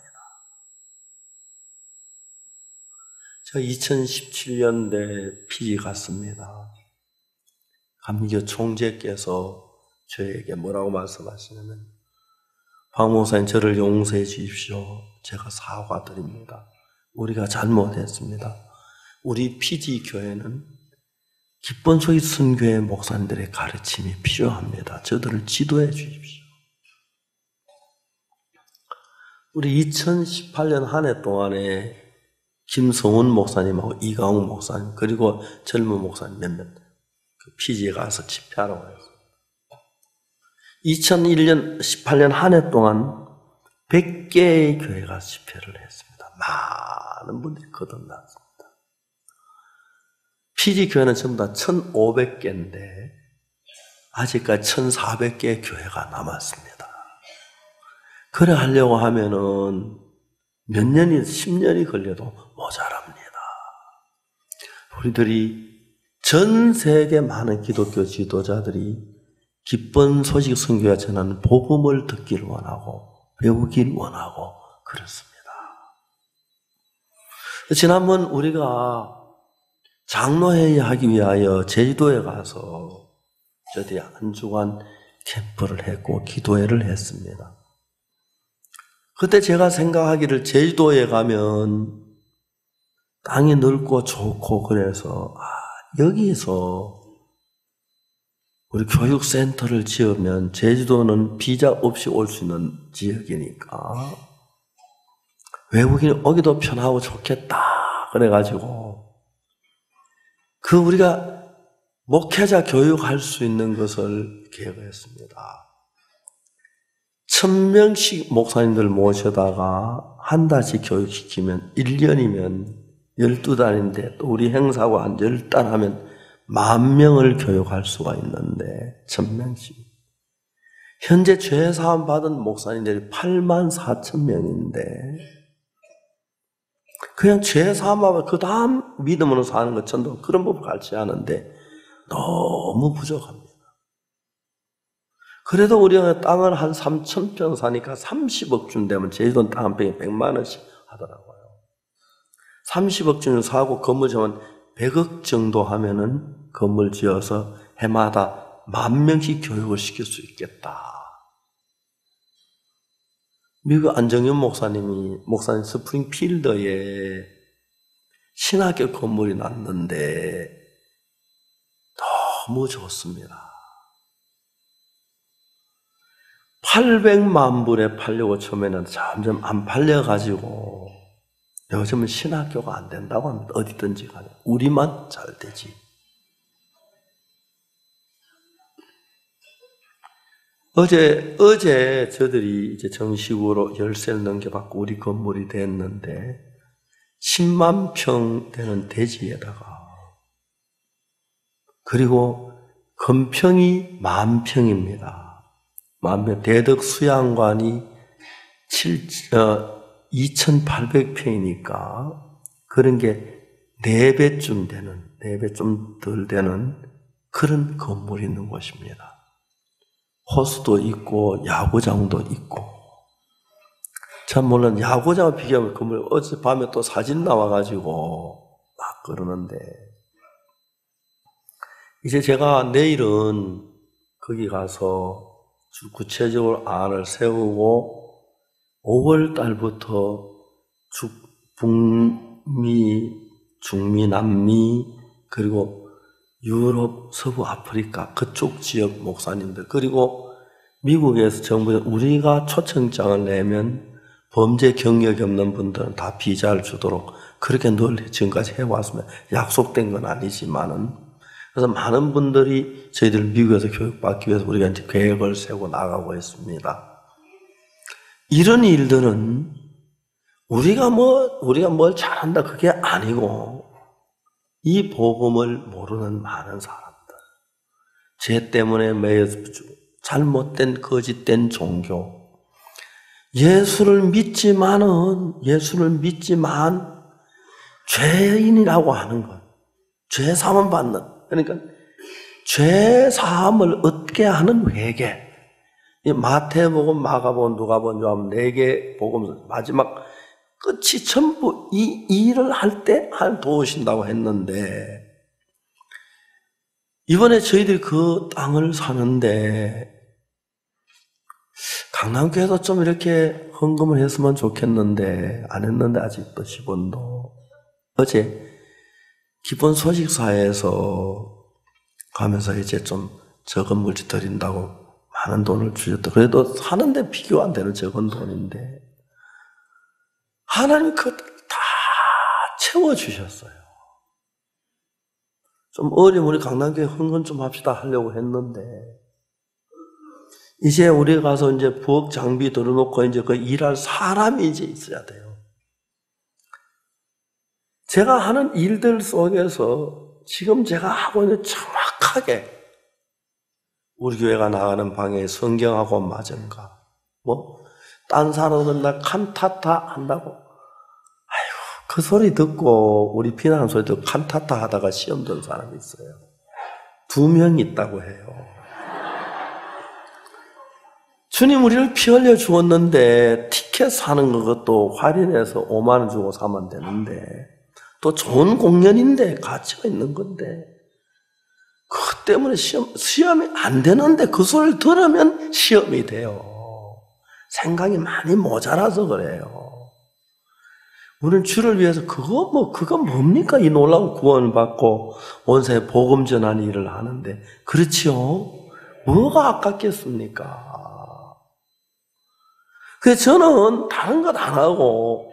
제가 2017년도에 피지 갔습니다. 감리교 총재께서 저에게 뭐라고 말씀하시냐면 박 목사님 저를 용서해 주십시오. 제가 사과드립니다. 우리가 잘못했습니다. 우리 피지 교회는 기쁜 소식 선교회 목사님들의 가르침이 필요합니다. 저들을 지도해 주십시오. 우리 2018년 한 해 동안에 김성훈 목사님하고 이강욱 목사님 그리고 젊은 목사님 몇몇 피지에 가서 집회하라고 했어요. 2001년, 18년 한 해 동안 100개의 교회가 집회를 했습니다. 많은 분들이 거듭났습니다. 피지 교회는 전부 다 1,500개인데 아직까지 1,400개의 교회가 남았습니다. 그래 하려고 하면은 몇 년이 10년이 걸려도 모자랍니다. 우리들이 전 세계 많은 기독교 지도자들이 기쁜 소식 선교가 전하는 복음을 듣기를 원하고 배우길 원하고 그렇습니다. 지난번 우리가 장로회의 하기 위하여 제주도에 가서 저들이 한 주간 캠프를 했고 기도회를 했습니다. 그때 제가 생각하기를 제주도에 가면 땅이 넓고 좋고 그래서 여기서 우리 교육센터를 지으면 제주도는 비자 없이 올 수 있는 지역이니까 외국인이 오기도 편하고 좋겠다 그래가지고 우리가 목회자 교육할 수 있는 것을 계획했습니다. 1000명씩 목사님들 모셔다가 한 달씩 교육시키면 1년이면 12달인데 또 우리 행사고 한 10달 하면 10,000명을 교육할 수가 있는데 1000명씩. 현재 죄사함 받은 목사님들이 84,000명인데 그냥 죄사함하고 그 다음 믿음으로 사는 것 전도 그런 법을 가르치지 않은데 너무 부족합니다. 그래도 우리가 땅을 한 3,000평 사니까 30억 준 되면 제주도는 땅 한 평에 100만 원씩 하더라고요. 30억 준 사고 건물 지으면 100억 정도 하면은 건물 지어서 해마다 10,000명씩 교육을 시킬 수 있겠다. 미국 안정현 목사님 스프링필드에 신학교 건물이 났는데 너무 좋습니다. 800만 불에 팔려고 처음에는 점점 안 팔려가지고 요즘은 신학교가 안 된다고 합니다. 어디든지 간에. 우리만 잘 되지. 어제 저들이 이제 정식으로 열쇠를 넘겨받고 우리 건물이 됐는데 10만 평 되는 대지에다가 그리고 건평이 10,000평입니다. 대덕 수양관이 2,800평이니까 그런 게 4배쯤 되는, 4배 좀 덜 되는 그런 건물이 있는 곳입니다. 호수도 있고 야구장도 있고. 참 물론 야구장을 비교하면 건물 어젯밤에 또 사진 나와가지고 막 그러는데 이제 제가 내일은 거기 가서 구체적으로 안을 세우고 5월 달부터 북미, 중미, 남미 그리고 유럽, 서부 아프리카 그쪽 지역 목사님들 그리고 미국에서 정부에 우리가 초청장을 내면 범죄 경력이 없는 분들은 다 비자를 주도록 그렇게 늘 지금까지 해왔습니다. 약속된 건 아니지만은 그래서 많은 분들이 저희들 미국에서 교육받기 위해서 우리가 이제 계획을 세우고 나가고 있습니다. 이런 일들은 우리가 뭘 잘한다 그게 아니고 이 복음을 모르는 많은 사람들, 죄 때문에 매여서 잘못된 거짓된 종교, 예수를 믿지만 죄인이라고 하는 것, 죄 사함을 받는, 그러니까 죄 사함을 얻게 하는 회개. 이 마태복음, 마가복음, 누가복음, 요한 4개 복음 마지막 끝이 전부 이 일을 할 때 도우신다고 했는데 이번에 저희들이 그 땅을 사는데 강남교회도 좀 이렇게 헌금을 했으면 좋겠는데 안 했는데 아직도 10원도. 어제 기본 소식사에서 가면서 이제 좀 적은 물질 드린다고 많은 돈을 주셨다. 그래도 사는데 비교 안 되는 적은 돈인데 하나님 그것 다 채워주셨어요. 좀 어려면 우리 강남교회 헌금 좀 합시다 하려고 했는데 이제 우리 가서 이제 부엌 장비 들어놓고 이제 그 일할 사람이 이제 있어야 돼요. 제가 하는 일들 속에서 지금 제가 하고 있는 정확하게 우리 교회가 나가는 방에 성경하고 맞은가? 딴 사람은 나 칸타타 한다고? 그 소리 듣고 우리 비난하는 소리 듣고 칸타타 하다가 시험 든 사람이 있어요. 2명 있다고 해요. 주님 우리를 피 흘려 주었는데 티켓 사는 것도 할인해서 5만 원 주고 사면 되는데 또 좋은 공연인데 가치가 있는 건데 그것 때문에 시험이 안 되는데 그 소리를 들으면 시험이 돼요. 생각이 많이 모자라서 그래요. 우리는 주를 위해서 그건 뭡니까? 이 놀라운 구원을 받고 온 세상에 복음 전하는 일을 하는데 그렇지요? 뭐가 아깝겠습니까? 그래서 저는 다른 것 안 하고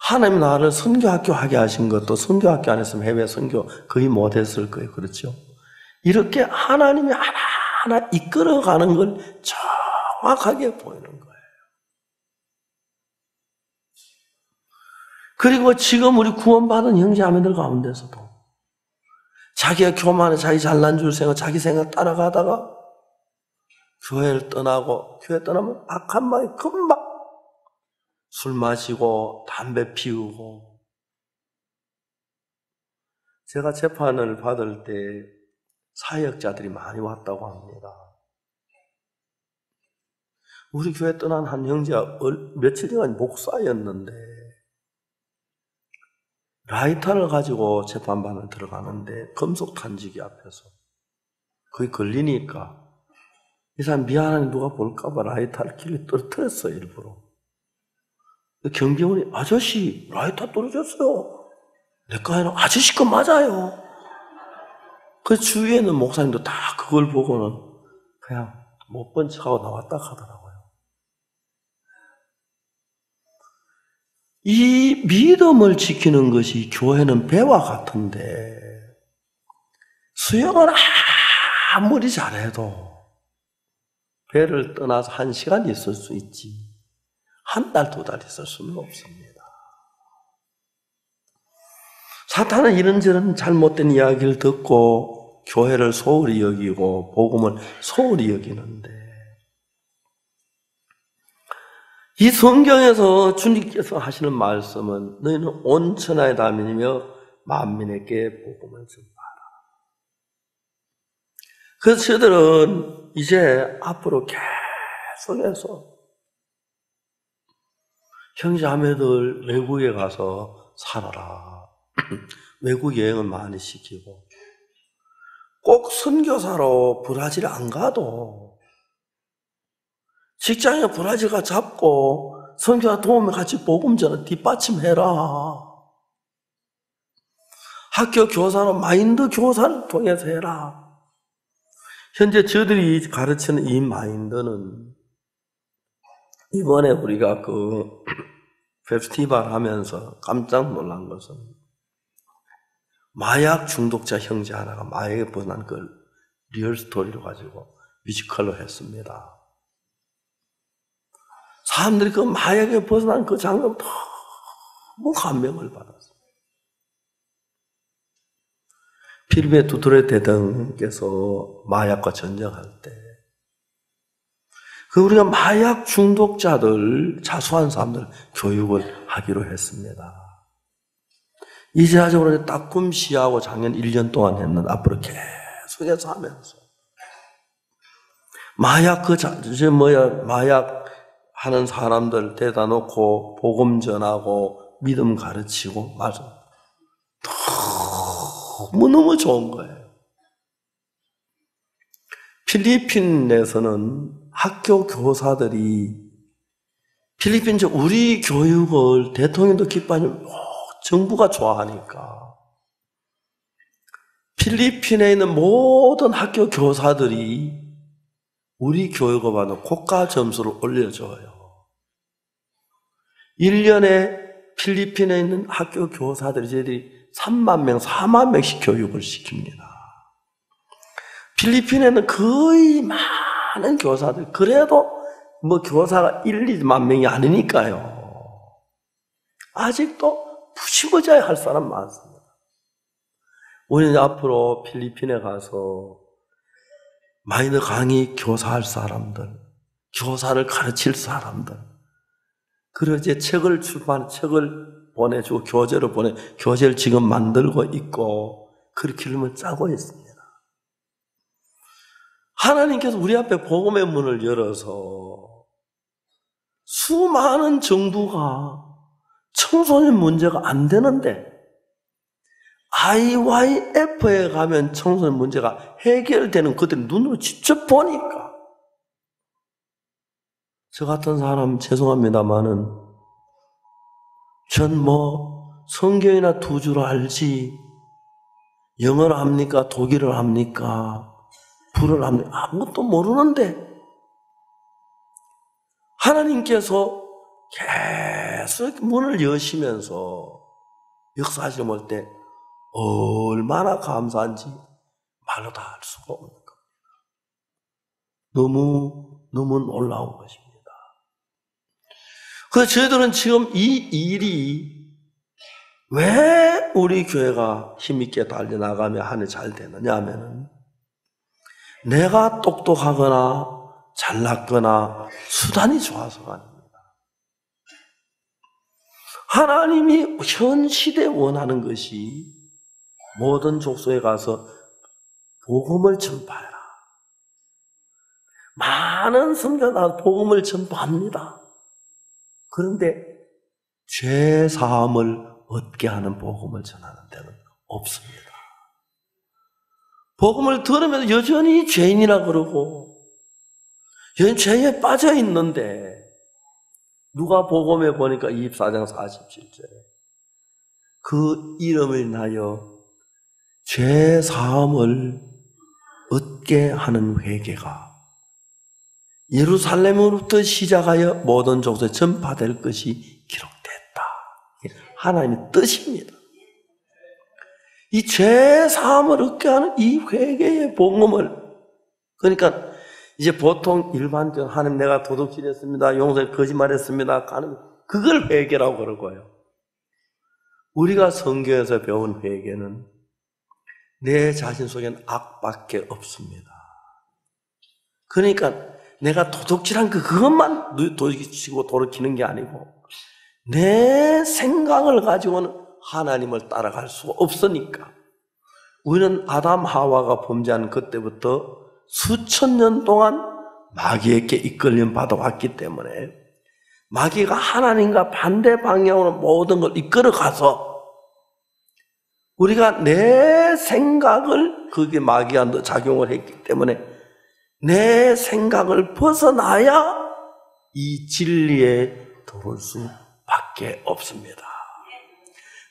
하나님 나라를 선교학교 하게 하신 것도 선교학교 안 했으면 해외 선교 거의 못했을 거예요. 그렇죠? 이렇게 하나님이 하나하나 이끌어가는 걸 정확하게 보이는 거예요. 그리고 지금 우리 구원받은 형제자매들 가운데서도 자기가 교만해 자기 잘난 줄 생각 자기 생각 따라가다가 교회를 떠나고 교회 떠나면 악한 마음이 금방 술 마시고 담배 피우고 제가 재판을 받을 때 사역자들이 많이 왔다고 합니다. 우리 교회 떠난 한 형제가 며칠 전까지 목사였는데 라이터를 가지고 재판반을 들어가는데 금속 탄지기 앞에서 그게 걸리니까 이 사람 미안하니 누가 볼까봐 라이터를 길에 떨어뜨렸어요. 일부러. 경비원이 아저씨 라이터 떨어졌어요. 내거 아니라 아저씨 거 맞아요. 그 주위에 있는 목사님도 다 그걸 보고는 그냥 못 본 척하고 나왔다 하더라고요. 이 믿음을 지키는 것이 교회는 배와 같은데 수영을 아무리 잘해도 배를 떠나서 1시간 있을 수 있지 한 달, 2달 있을 수는 없습니다. 사탄은 이런저런 잘못된 이야기를 듣고 교회를 소홀히 여기고 복음을 소홀히 여기는데 이 성경에서 주님께서 하시는 말씀은 너희는 온 천하에 다니며 만민에게 복음을 전파하라. 그래서 저들은 이제 앞으로 계속해서 형제자매들 외국에 가서 살아라. 외국 여행을 많이 시키고 꼭 선교사로 브라질 안 가도 직장에 브라질 가 잡고 선교사 도우면 같이 복음 전을 뒷받침해라. 학교 교사로 마인드 교사를 통해서 해라. 현재 저들이 가르치는 이 마인드는 이번에 우리가 그 페스티벌 하면서 깜짝 놀란 것은 마약 중독자 형제 하나가 마약에 벗어난 걸 리얼 스토리로 가지고 뮤지컬로 했습니다. 사람들이 그 마약에 벗어난 그 장면 너무 감명을 받았어요. 필리핀의 두테르테 대통령께서 마약과 전쟁할 때 우리가 마약 중독자들, 자수한 사람들 교육을 하기로 했습니다. 이제아적으로 따끔 시하고 작년 1년 동안 했는데 앞으로 계속해서 하면서 마약 마약 하는 사람들 데려다 놓고 복음 전하고 믿음 가르치고 맞아. 너무너무 좋은 거예요. 필리핀에서는 학교 교사들이 필리핀 우리 교육을 대통령도 기뻐하는 정부가 좋아하니까 필리핀에 있는 모든 학교 교사들이 우리 교육을 받는 고가 점수를 올려줘요. 1년에 필리핀에 있는 학교 교사들이 저희들이 3만 명, 4만 명씩 교육을 시킵니다. 필리핀에는 거의 많은 교사들, 그래도 교사가 1, 2만 명이 아니니까요. 아직도 무시무시하게 할 사람 많습니다. 우리는 앞으로 필리핀에 가서 마이너 강의 교사할 사람들, 교사를 가르칠 사람들, 그리고 이제 책을 보내주고 교재를 지금 만들고 있고 커리큘럼을 짜고 있습니다. 하나님께서 우리 앞에 복음의 문을 열어서 수많은 정부가 청소년 문제가 안 되는데 IYF에 가면 청소년 문제가 해결되는 그들의 눈으로 직접 보니까 저 같은 사람 죄송합니다만은 전 성경이나 두 줄 알지 영어를 합니까? 독일을 합니까? 불을 합니까? 아무것도 모르는데 하나님께서 계속 문을 여시면서 역사하시는 볼 때 얼마나 감사한지 말로 다 할 수가 없는 겁니다. 너무 놀라운 것입니다. 그래서 저희들은 지금 이 일이 왜 우리 교회가 힘있게 달려나가며 하늘 잘 되느냐 하면은 내가 똑똑하거나 잘났거나 수단이 좋아서가 아닙니다. 하나님이 현 시대에 원하는 것이 모든 족속에 가서 복음을 전파해라. 많은 선교가 복음을 전파합니다. 그런데 죄 사함을 얻게 하는 복음을 전하는 데는 없습니다. 복음을 들으면서 여전히 죄인이라 그러고 여전히 죄에 빠져 있는데 누가 복음에 보니까 24장 47절에 그 이름을 인하여 죄 사함을 얻게 하는 회개가 예루살렘으로부터 시작하여 모든 족속에 전파될 것이 기록됐다. 하나님의 뜻입니다. 이 죄 사함을 얻게 하는 이 회개의 복음을 그러니까 이제 보통 일반적으로 하나님 내가 도둑질했습니다. 용서해 거짓말했습니다. 그걸 회개라고 그러고요. 우리가 성경에서 배운 회개는 내 자신 속에는 악밖에 없습니다. 그러니까 내가 도둑질한 그것만 도둑치고 돌이키는 게 아니고 내 생각을 가지고는 하나님을 따라갈 수가 없으니까 우리는 아담 하와가 범죄한 그때부터 수천 년 동안 마귀에게 이끌림 받아왔기 때문에 마귀가 하나님과 반대 방향으로 모든 걸 이끌어가서 우리가 내 생각을 거기에 마귀가 작용을 했기 때문에 내 생각을 벗어나야 이 진리에 들어올 수밖에 없습니다.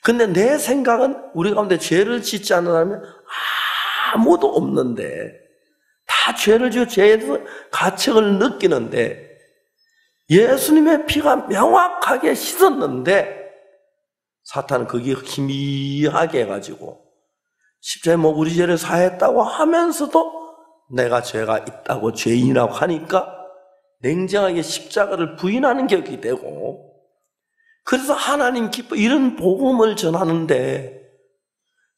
근데 내 생각은 우리 가운데 죄를 짓지 않는 사람이 아무도 없는데 다 죄를 지어 죄에서 가책을 느끼는데 예수님의 피가 명확하게 씻었는데 사탄은 거기에 희미하게 해가지고 십자가에 우리 죄를 사했다고 하면서도 내가 죄가 있다고 죄인이라고 하니까 냉정하게 십자가를 부인하는 격이 되고 그래서 하나님 기뻐 이런 복음을 전하는데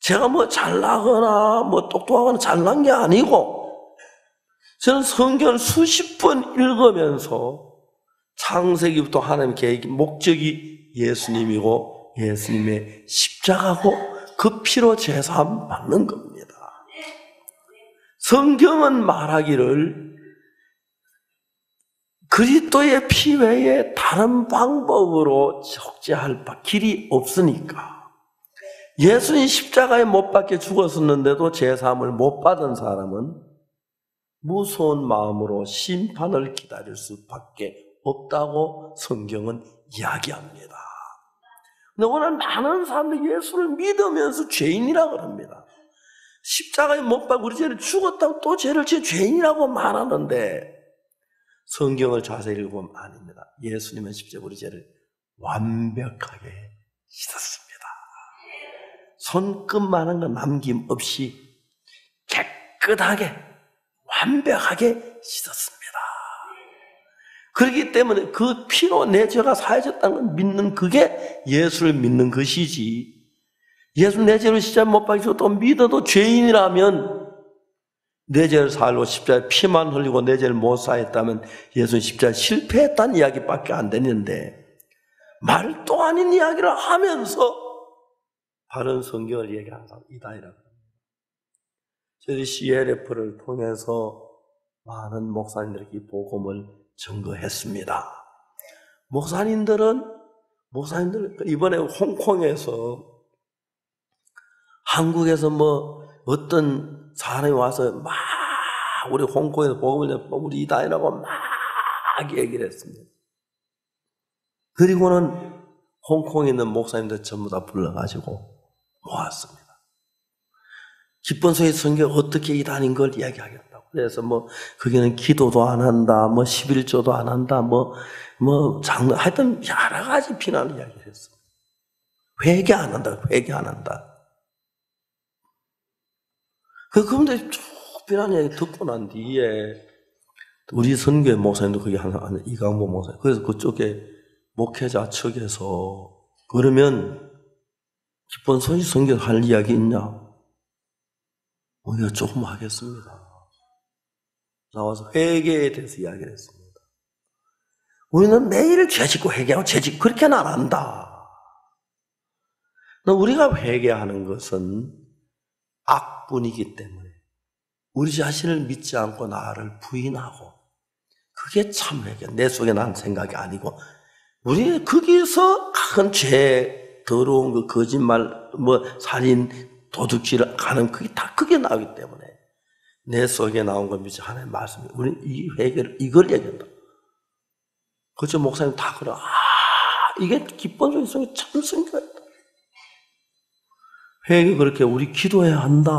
제가 잘나거나 똑똑하거나 잘난 게 아니고 저는 성경을 수십 번 읽으면서 창세기부터 하나님 계획 목적이 예수님이고 예수님의 십자가고 그 피로 제사함 받는 겁니다. 성경은 말하기를 그리스도의 피 외에 다른 방법으로 속죄할 길이 없으니까 예수님 십자가에 못 박혀 죽었었는데도 제사함을 못 받은 사람은 무서운 마음으로 심판을 기다릴 수밖에 없다고 성경은 이야기합니다. 근데 오늘 많은 사람들이 예수를 믿으면서 죄인이라고 합니다. 십자가에 못 박고 우리 죄를 죽었다고 또 죄를 지어 죄인이라고 말하는데 성경을 자세히 읽으면 아닙니다. 예수님은 십자가 우리 죄를 완벽하게 씻었습니다. 손끝만한 거 남김없이 깨끗하게 완벽하게 씻었습니다. 그렇기 때문에 그 피로 내 죄가 사해졌다는 걸 믿는 그게 예수를 믿는 것이지 예수 내 죄로 십자가에 못 박히고 또 믿어도 죄인이라면 내 죄를 사하려고 십자가에 피만 흘리고 내 죄를 못 사했다면 예수는 십자가에 실패했다는 이야기밖에 안 되는데 말도 아닌 이야기를 하면서 바른 성경을 얘기하는 사람 이다이라고 합니다. 저희 CLF를 통해서 많은 목사님들에게 이 복음을 증거했습니다. 목사님들 이번에 홍콩에서 한국에서 뭐 어떤 사람이 와서 막 우리 홍콩에서 복음을 우리 이단이라고 막 얘기를 했습니다. 그리고는 홍콩에 있는 목사님들 전부 다 불러가지고 모았습니다. 기쁜 소리 선교 어떻게 이단인 걸 이야기하겠다고. 그래서 뭐 거기는 기도도 안 한다, 뭐 11조도 안 한다, 뭐 장로 하여튼 여러 가지 비난 이야기를 했습니다. 회개 안 한다, 회개 안 한다. 그분들이 쭉 비난 이야기 듣고 난 뒤에 우리 선교의 목사님도 거기 하나 이강보 목사님. 그래서 그쪽에 목회자 측에서 그러면 기쁜 소식 선교 할 이야기 있냐? 우리가 조금 하겠습니다. 나와서 회개에 대해서 이야기를 했습니다. 우리는 매일 죄짓고 회개하고 죄짓고 그렇게는 안 한다. 우리가 회개하는 것은 악분이기 때문에 우리 자신을 믿지 않고 나를 부인하고 그게 참 회개. 내 속에 난 생각이 아니고 우리 거기서 큰 죄, 더러운 거, 거짓말, 뭐 살인, 도둑질을 하는 그게 다 그게 나오기 때문에 내 속에 나온 건 믿지 하나님의 말씀이 우리 이 회개를 이걸 얘기한다. 그저 목사님 다 그래. 이게 기쁜 소리 속에 참 선교했다. 회개 그렇게 우리 기도해야 한다.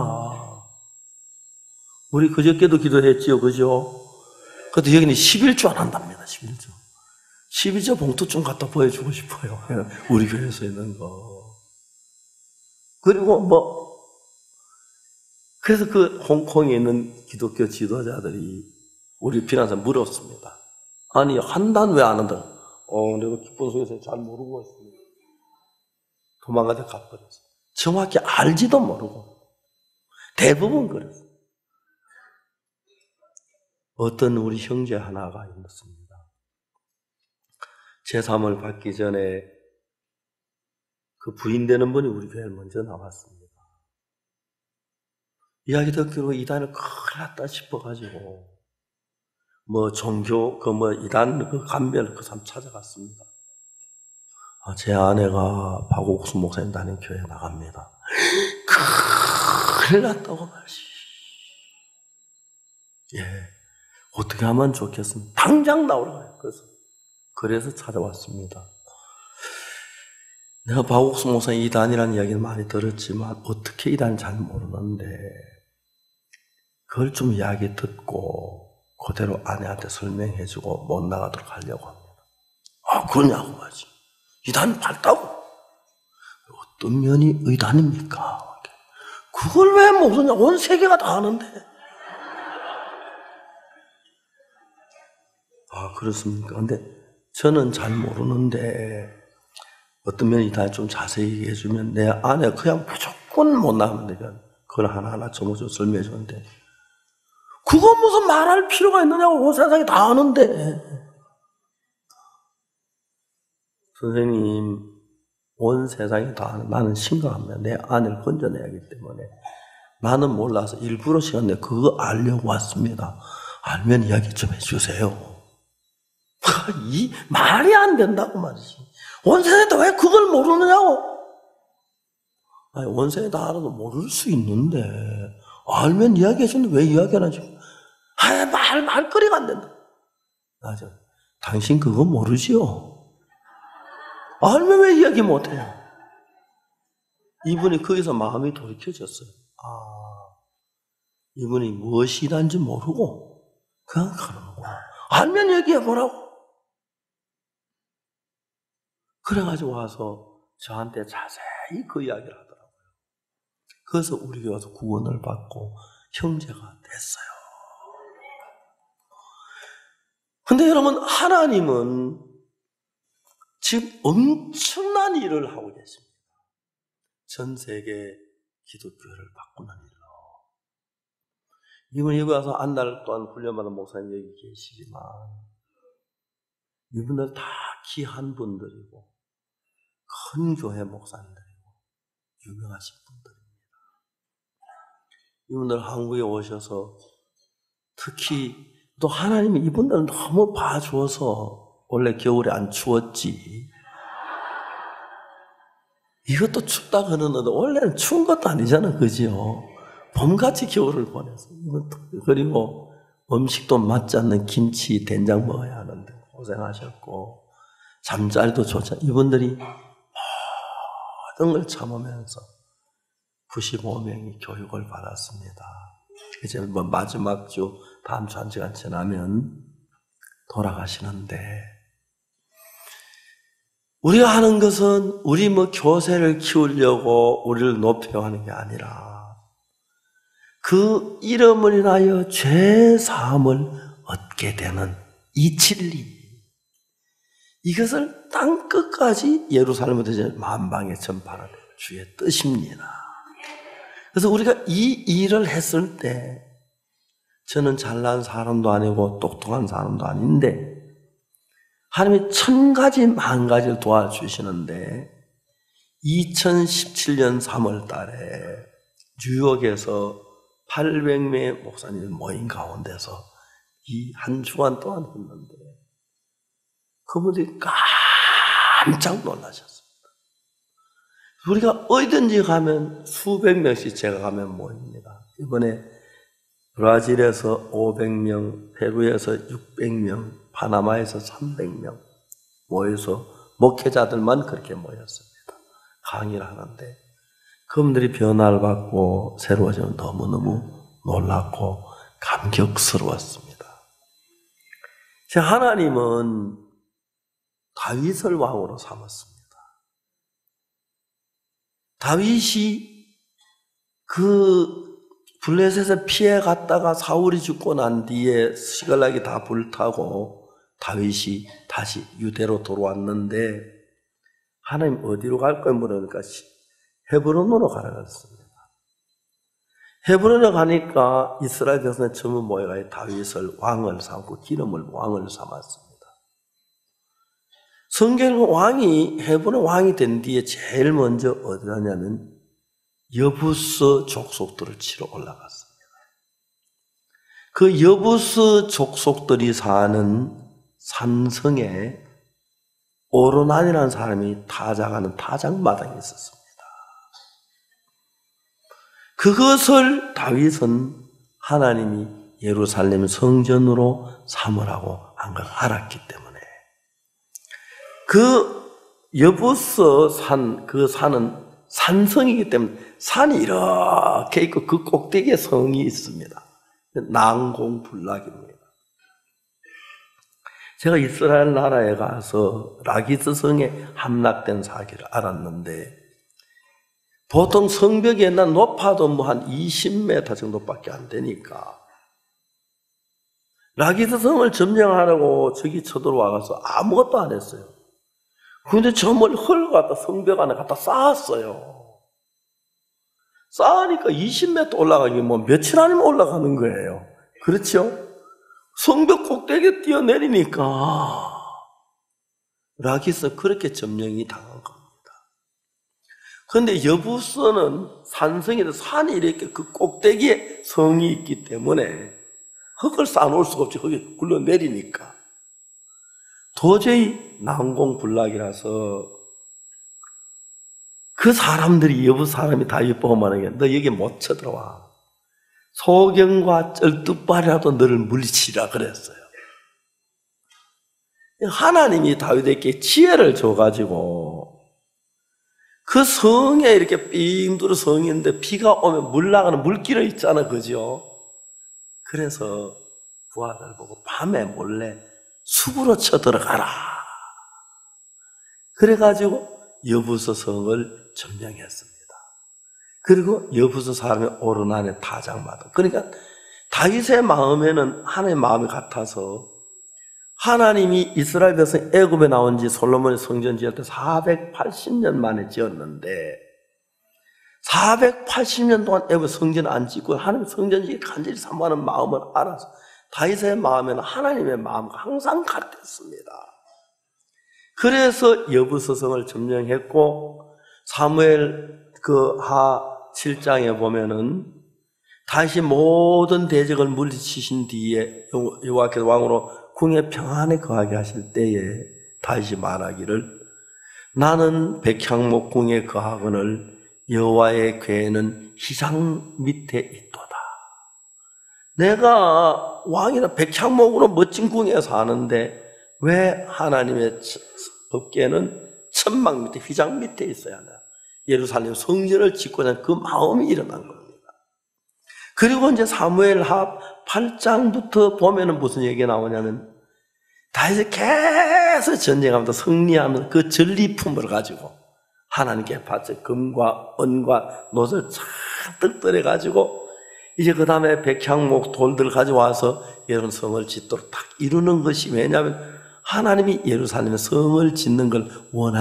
우리 그저께도 기도했지요, 그죠? 그런데 여기는 11조 안 한답니다. 11조. 12조 봉투 좀 갖다 보여주고 싶어요. 우리 교회에서 있는 거. 그리고 그래서 그 홍콩에 있는 기독교 지도자들이 우리 피난사 물었습니다. 아니, 한단 왜 안 한다? 내가 기쁜 소리에서 잘 모르고 있습니다. 도망가서 가버렸어요. 정확히 알지도 모르고. 대부분 그랬어요. 어떤 우리 형제 하나가 있었습니다. 제3을 받기 전에 그 부인되는 분이 우리 교회에 먼저 나왔습니다. 이야기 듣기로 이단을 큰일 났다 싶어가지고 종교 이단 감별 그 사람 찾아갔습니다. 제 아내가 박옥수 목사님 다니는 교회에 나갑니다. 큰일 났다고 말이지. 어떻게 하면 좋겠습니까? 당장 나오라고. 그래서 찾아왔습니다. 내가 박옥수 목사님 이단이라는 이야기를 많이 들었지만 어떻게 이단인지 잘 모르는데 그걸 좀 이야기 듣고 그대로 아내한테 설명해주고 못 나가도록 하려고 합니다. 그러냐고 말이지. 이단 밝다고. 어떤 면이 의단입니까? 그걸 왜 모르냐? 온 세계가 다 아는데. 그렇습니까? 근데 저는 잘 모르는데 어떤 면이 다 좀 자세히 얘기해 주면 내 아내가 그냥 무조건 못 나가면 되니까 그걸 하나하나 조금씩 설명해 주는데 그거 무슨 말할 필요가 있느냐고 온 세상이 다 아는데. 선생님, 온 세상이 다 아는 나는 심각합니다. 내 아내를 건져내야 하기 때문에 나는 몰라서 일부러 시간 내 그거 알려고 왔습니다. 알면 이야기 좀 해주세요. 이 말이 안 된다고 말이지. 원세에 왜 그걸 모르느냐고. 원세에 다 알아도 모를 수 있는데 알면 이야기해 주는데 왜 이야기 안 하지? 말거리가 안 된다. 맞아. 당신 그거 모르지요? 알면 왜 이야기 못해요? 이분이 거기서 마음이 돌이켜졌어요. 이분이 무엇이 일한지 모르고 그냥 가는구나. 알면 얘기해보라고. 그래가지고 와서 저한테 자세히 그 이야기를 하더라고요. 그래서 우리 교회 와서 구원을 받고 형제가 됐어요. 근데 여러분, 하나님은 지금 엄청난 일을 하고 계십니다. 전 세계 기독교를 바꾸는 일로. 이분 여기 와서 한 달 동안 훈련받은 목사님 여기 계시지만 이분들 다 귀한 분들이고 큰 교회 목사님들이고 유명하신 분들입니다. 이분들 한국에 오셔서 특히 또 하나님이 이분들을 너무 봐주어서 원래 겨울에 안 추웠지. 이것도 춥다 그러는데 원래는 추운 것도 아니잖아, 그죠? 봄같이 겨울을 보내서. 그리고 음식도 맞지 않는 김치, 된장 먹어야 하는데 고생하셨고, 잠잘도 좋죠. 이분들이 모든 걸 참으면서 95명이 교육을 받았습니다. 이제 뭐 마지막 주, 다음 주 한 시간 지나면 돌아가시는데, 우리가 하는 것은 우리 뭐 교세를 키우려고 우리를 높여 하는 게 아니라 그 이름을 인하여 죄 사함을 얻게 되는 이 진리, 이것을 땅 끝까지 예루살렘부터 만방에 전파하는 주의 뜻입니다. 그래서 우리가 이 일을 했을 때, 저는 잘난 사람도 아니고 똑똑한 사람도 아닌데 하나님이 1000가지 만가지를 도와주시는데, 2017년 3월 달에 뉴욕에서 800명의 목사님 모임 가운데서 이 한 주간 동안 했는데 그분들이 깜짝 놀라셨습니다. 우리가 어디든지 가면 수백 명씩 제가 가면 모입니다. 이번에 브라질에서 500명, 페루에서 600명, 파나마에서 300명 모여서 목회자들만 그렇게 모였습니다. 강의를 하는데 그분들이 변화를 받고 새로워지면 너무너무 놀랐고 감격스러웠습니다. 하나님은 다윗을 왕으로 삼았습니다. 다윗이 그 블레셋에 피해 갔다가 사울이 죽고 난 뒤에 시글락이 다 불타고 다윗이 다시 유대로 돌아왔는데, 하나님 어디로 갈 거야 물으니까 헤브론으로 가라고 했습니다. 헤브론에 가니까 이스라엘 백성의 전부 모여가 다윗을 왕을 삼고 기름을 왕을 삼았습니다. 성경 왕이 헤브론 왕이 된 뒤에 제일 먼저 어디 가냐면 여부스 족속들을 치러 올라갔습니다. 그 여부스 족속들이 사는 산성에 오르난이라는 사람이 타작하는 타작마당이 있었습니다. 그것을 다윗은 하나님이 예루살렘 성전으로 삼으라고 한 걸 알았기 때문에, 그 여부스 산, 그 산은 산성이기 때문에 산이 이렇게 있고 그 꼭대기에 성이 있습니다. 난공불락입니다. 제가 이스라엘 나라에 가서 라기스 성에 함락된 사실을 알았는데, 보통 성벽이 옛날 높아도 뭐 한 20m 정도밖에 안 되니까 라기스 성을 점령하려고 저기 쳐들어와서 아무것도 안 했어요. 그런데 저 멀리 흘러갔다 성벽 안에 갖다 쌓았어요. 쌓으니까 20m 올라가기 뭐 며칠 아니면 올라가는 거예요. 그렇죠? 성벽 꼭대기에 뛰어내리니까 라기스 그렇게 점령이 당한 겁니다. 그런데 여부스는 산성에서 산이 이렇게 그 꼭대기에 성이 있기 때문에 흙을 쌓아놓을 수가 없지. 흙이 굴러내리니까 도저히 난공불락이라서 그 사람들이 여부 사람이 다윗 보고 말하는 게, 너 여기 못 쳐들어와. 소경과 쩔뚝발이라도 너를 물리치라 그랬어요. 하나님이 다윗에게 지혜를 줘가지고 그 성에 이렇게 삥 둘러 성이 있는데 비가 오면 물 나가는 물길을 있잖아, 그죠? 그래서 부하들 보고 밤에 몰래 숲으로 쳐들어가라. 그래가지고 여부스 성을 점령했습니다. 그리고 여부스 사람이 오르난의 타작마당. 그러니까 다윗의 마음에는 하나님의 마음이 같아서, 하나님이 이스라엘 백성 애굽에 나온 지 솔로몬이 성전 지을 때 480년 만에 지었는데 480년 동안 애굽 성전 안 짓고 하나님 성전 짓기 간절히 사모하는 마음을 알아서 다윗의 마음에는 하나님의 마음과 항상 같았습니다. 그래서 여부스 성을 점령했고, 사무엘 그 하 7장에 보면은 다시 모든 대적을 물리치신 뒤에 여호와께서 왕으로 궁에 평안에 거하게 하실 때에 다시 말하기를, 나는 백향목궁에 거하거늘 여호와의 궤는 휘장 밑에 있도다. 내가 왕이나 백향목으로 멋진 궁에 사는데 왜 하나님의 법궤는 천막 밑에 휘장 밑에 있어야 하나? 예루살렘 성전을 짓고자 하는 그 마음이 일어난 겁니다. 그리고 이제 사무엘하 8장부터 보면은 무슨 얘기가 나오냐면 다윗이 계속 전쟁하면서 승리하는 그 전리품을 가지고 하나님께 바쳐 금과 은과 놋을 잔뜩 떨어가지고 이제 그 다음에 백향목 돌들 가져와서 여러분 성을 짓도록 딱 이루는 것이 왜냐하면 하나님이 예루살렘에 성을 짓는 걸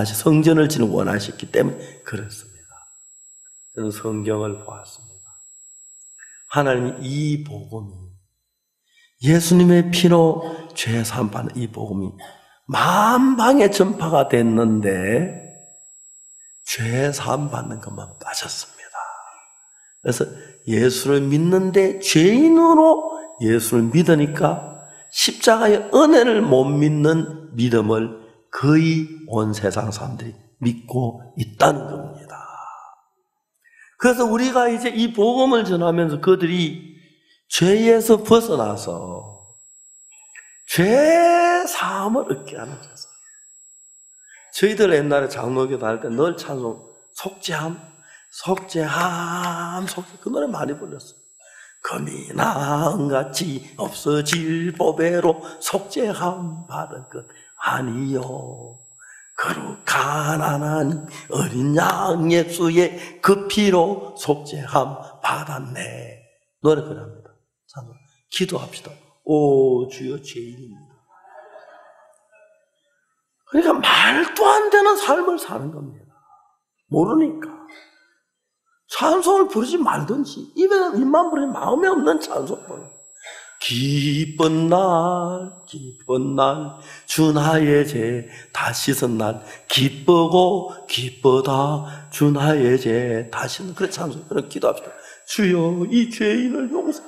성전을 짓는 걸 원하셨기 때문에 그렇습니다. 저는 성경을 보았습니다. 하나님이 이 복음이 예수님의 피로 죄 사함받는 이 복음이 만방에 전파가 됐는데 죄 사함받는 것만 빠졌습니다. 그래서 예수를 믿는데 죄인으로 예수를 믿으니까 십자가의 은혜를 못 믿는 믿음을 거의 온 세상 사람들이 믿고 있다는 겁니다. 그래서 우리가 이제 이 복음을 전하면서 그들이 죄에서 벗어나서 죄 사함을 얻게 하는 거죠. 저희들 옛날에 장로교 다닐 때 늘 찬송 속죄함 그 노래 많이 불렀어요. 금이 나은같이 없어질 보배로 속죄함 받은 것 아니요. 거룩한 하나님 어린 양 예수의 그 피로 속죄함 받았네. 노래 그럽니다. 기도합시다. 오 주여 죄인입니다. 그러니까 말도 안 되는 삶을 사는 겁니다. 모르니까. 찬송을 부르지 말든지 입에서 입만 부르지 마음에 없는 찬송 부르. 기쁜 날 주 나의 죄 다 씻은 날 기쁘고 기쁘다 주 나의 죄 다 씻은 그래 찬송 그래 기도합시다. 주여 이 죄인을 용서.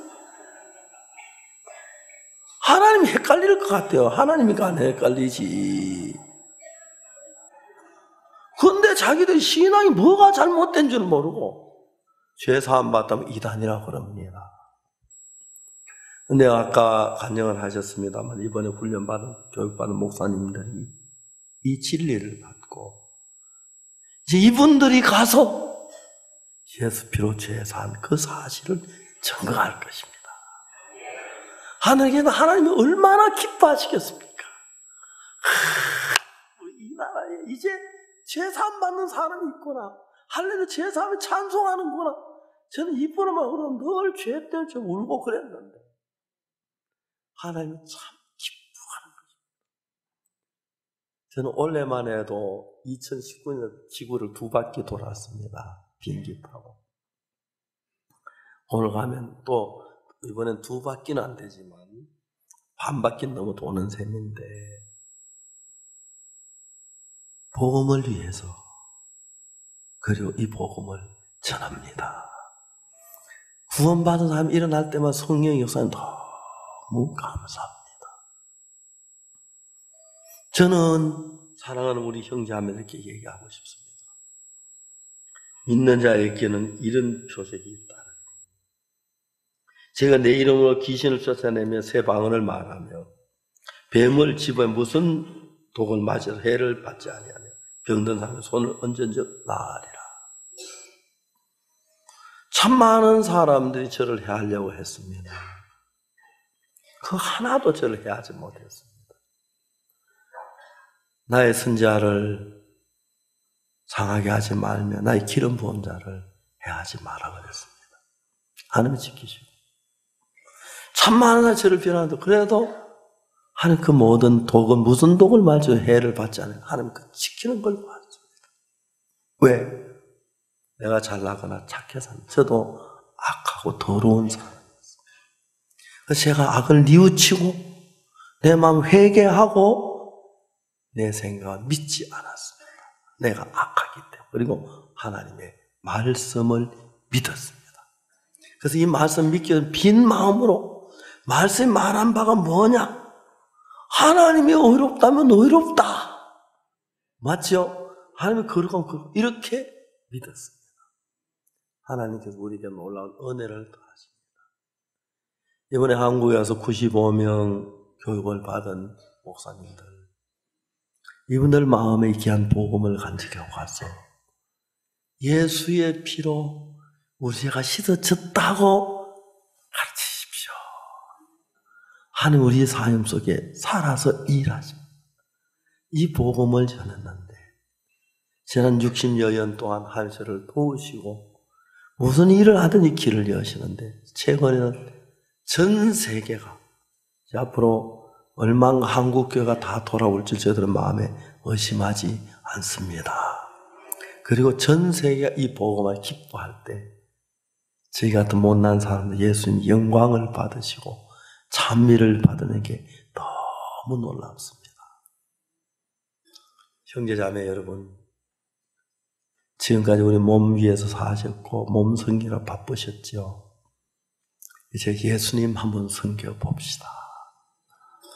하나님이 헷갈릴 것 같아요. 하나님이 안 헷갈리지. 근데 자기들 신앙이 뭐가 잘못된 줄 모르고 죄 사함 받다면 이단이라고 그럽니다. 근데 아까 간증을 하셨습니다만 이번에 훈련받은 교육받은 목사님들이 이 진리를 받고 이제 이분들이 가서 예수 피로 죄 산 그 사실을 증거할 것입니다. 하늘에는 하나님이 얼마나 기뻐하시겠습니까? 이 나라에 이제 죄 사함 받는 사람이 있구나. 할렐루야 죄 사함에 찬송하는구나. 저는 이분만 그러면 늘 죄 때문에 울고 그랬는데 하나님이 참 기뻐하는 거죠. 저는 올해만 해도 2019년 지구를 2바퀴 돌았습니다. 비행기 타고. 오늘 가면 또 이번엔 2바퀴는 안 되지만 반 바퀴 넘어 도는 셈인데 복음을 위해서 그리고 이 복음을 전합니다. 구원받은 사람이 일어날 때마다 성령의 역사는 너무 감사합니다. 저는 사랑하는 우리 형제하면 이렇게 얘기하고 싶습니다. 믿는 자에게는 이런 표적이 있다. 제가 내 이름으로 귀신을 쫓아내며 새 방언을 말하며 뱀을 집어 무슨 독을 맞아서 해를 받지 아니하며 병든 사람의 손을 얹은즉 나으리라. 참 많은 사람들이 저를 해하려고 했습니다. 그 하나도 저를 해하지 못했습니다. 나의 선자를 상하게 하지 말며 나의 기름 부은 자를 해하지 마라 그랬습니다. 하나님이 지키시고 참 많은 사람이 저를 비난하는데 그래도 하나님 그 모든 독은 무슨 독을 맞아 해를 받지 않아요. 하나님 그 지키는 걸 봤습니다. 왜? 내가 잘나거나 착해서 저도 악하고 더러운 사람이었어요. 그래서 제가 악을 뉘우치고 내 마음 회개하고 내 생각을 믿지 않았습니다. 내가 악하기 때문에. 그리고 하나님의 말씀을 믿었습니다. 그래서 이 말씀 믿기 빈 마음으로 말씀이 말한 바가 뭐냐? 하나님이 의롭다면 의롭다. 맞죠? 하나님의 거룩하고 이렇게 믿었습니다. 하나님께서 우리에게 놀라운 은혜를 더하십니다. 이번에 한국에 와서 95명 교육을 받은 목사님들, 이분들 마음에 귀한 복음을 간직하고 가서 예수의 피로 우리 죄가 씻어졌다고 가르치십시오. 하나님 우리의 삶 속에 살아서 일하십니다. 이 복음을 전했는데 지난 60여 년 동안 한 저를 도우시고 무슨 일을 하든지 길을 여시는데 최근에는 전 세계가 앞으로 얼마나 한국교회가 다 돌아올지 저들은 마음에 의심하지 않습니다. 그리고 전 세계가 이 복음을 기뻐할 때 저희 같은 못난 사람들 예수님 영광을 받으시고 찬미를 받는 게 너무 놀랍습니다. 형제자매 여러분, 지금까지 우리 몸 위에서 사셨고 몸 섬기라 바쁘셨죠. 이제 예수님 한번 섬겨봅시다.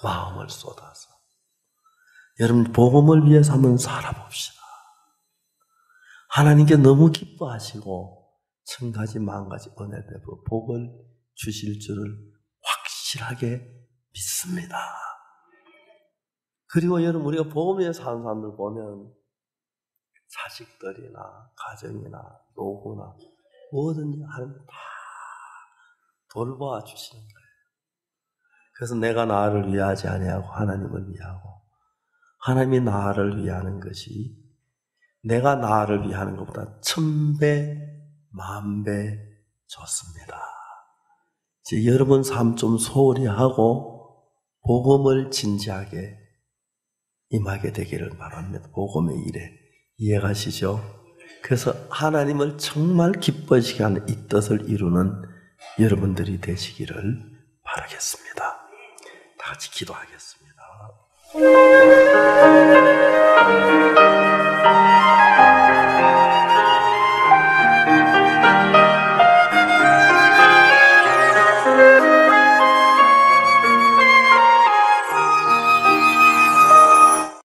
마음을 쏟아서 여러분 복음을 위해서 한번 살아봅시다. 하나님께 너무 기뻐하시고 천가지 만가지 은혜 베풀어 복을 주실 줄을 확실하게 믿습니다. 그리고 여러분 우리가 복음 위에 사는 사람들 보면 자식들이나 가정이나 노후나 뭐든지 하나님 다 돌보아 주시는 거예요. 그래서 내가 나를 위하지 아니하고 하나님을 위하고 하나님이 나를 위하는 것이 내가 나를 위하는 것보다 1000배, 10,000배 좋습니다. 이제 여러분 삶 좀 소홀히 하고 복음을 진지하게 임하게 되기를 바랍니다. 복음의 일에 이해가시죠? 그래서 하나님을 정말 기뻐하시게 하는 이 뜻을 이루는 여러분들이 되시기를 바라겠습니다. 다 같이 기도하겠습니다.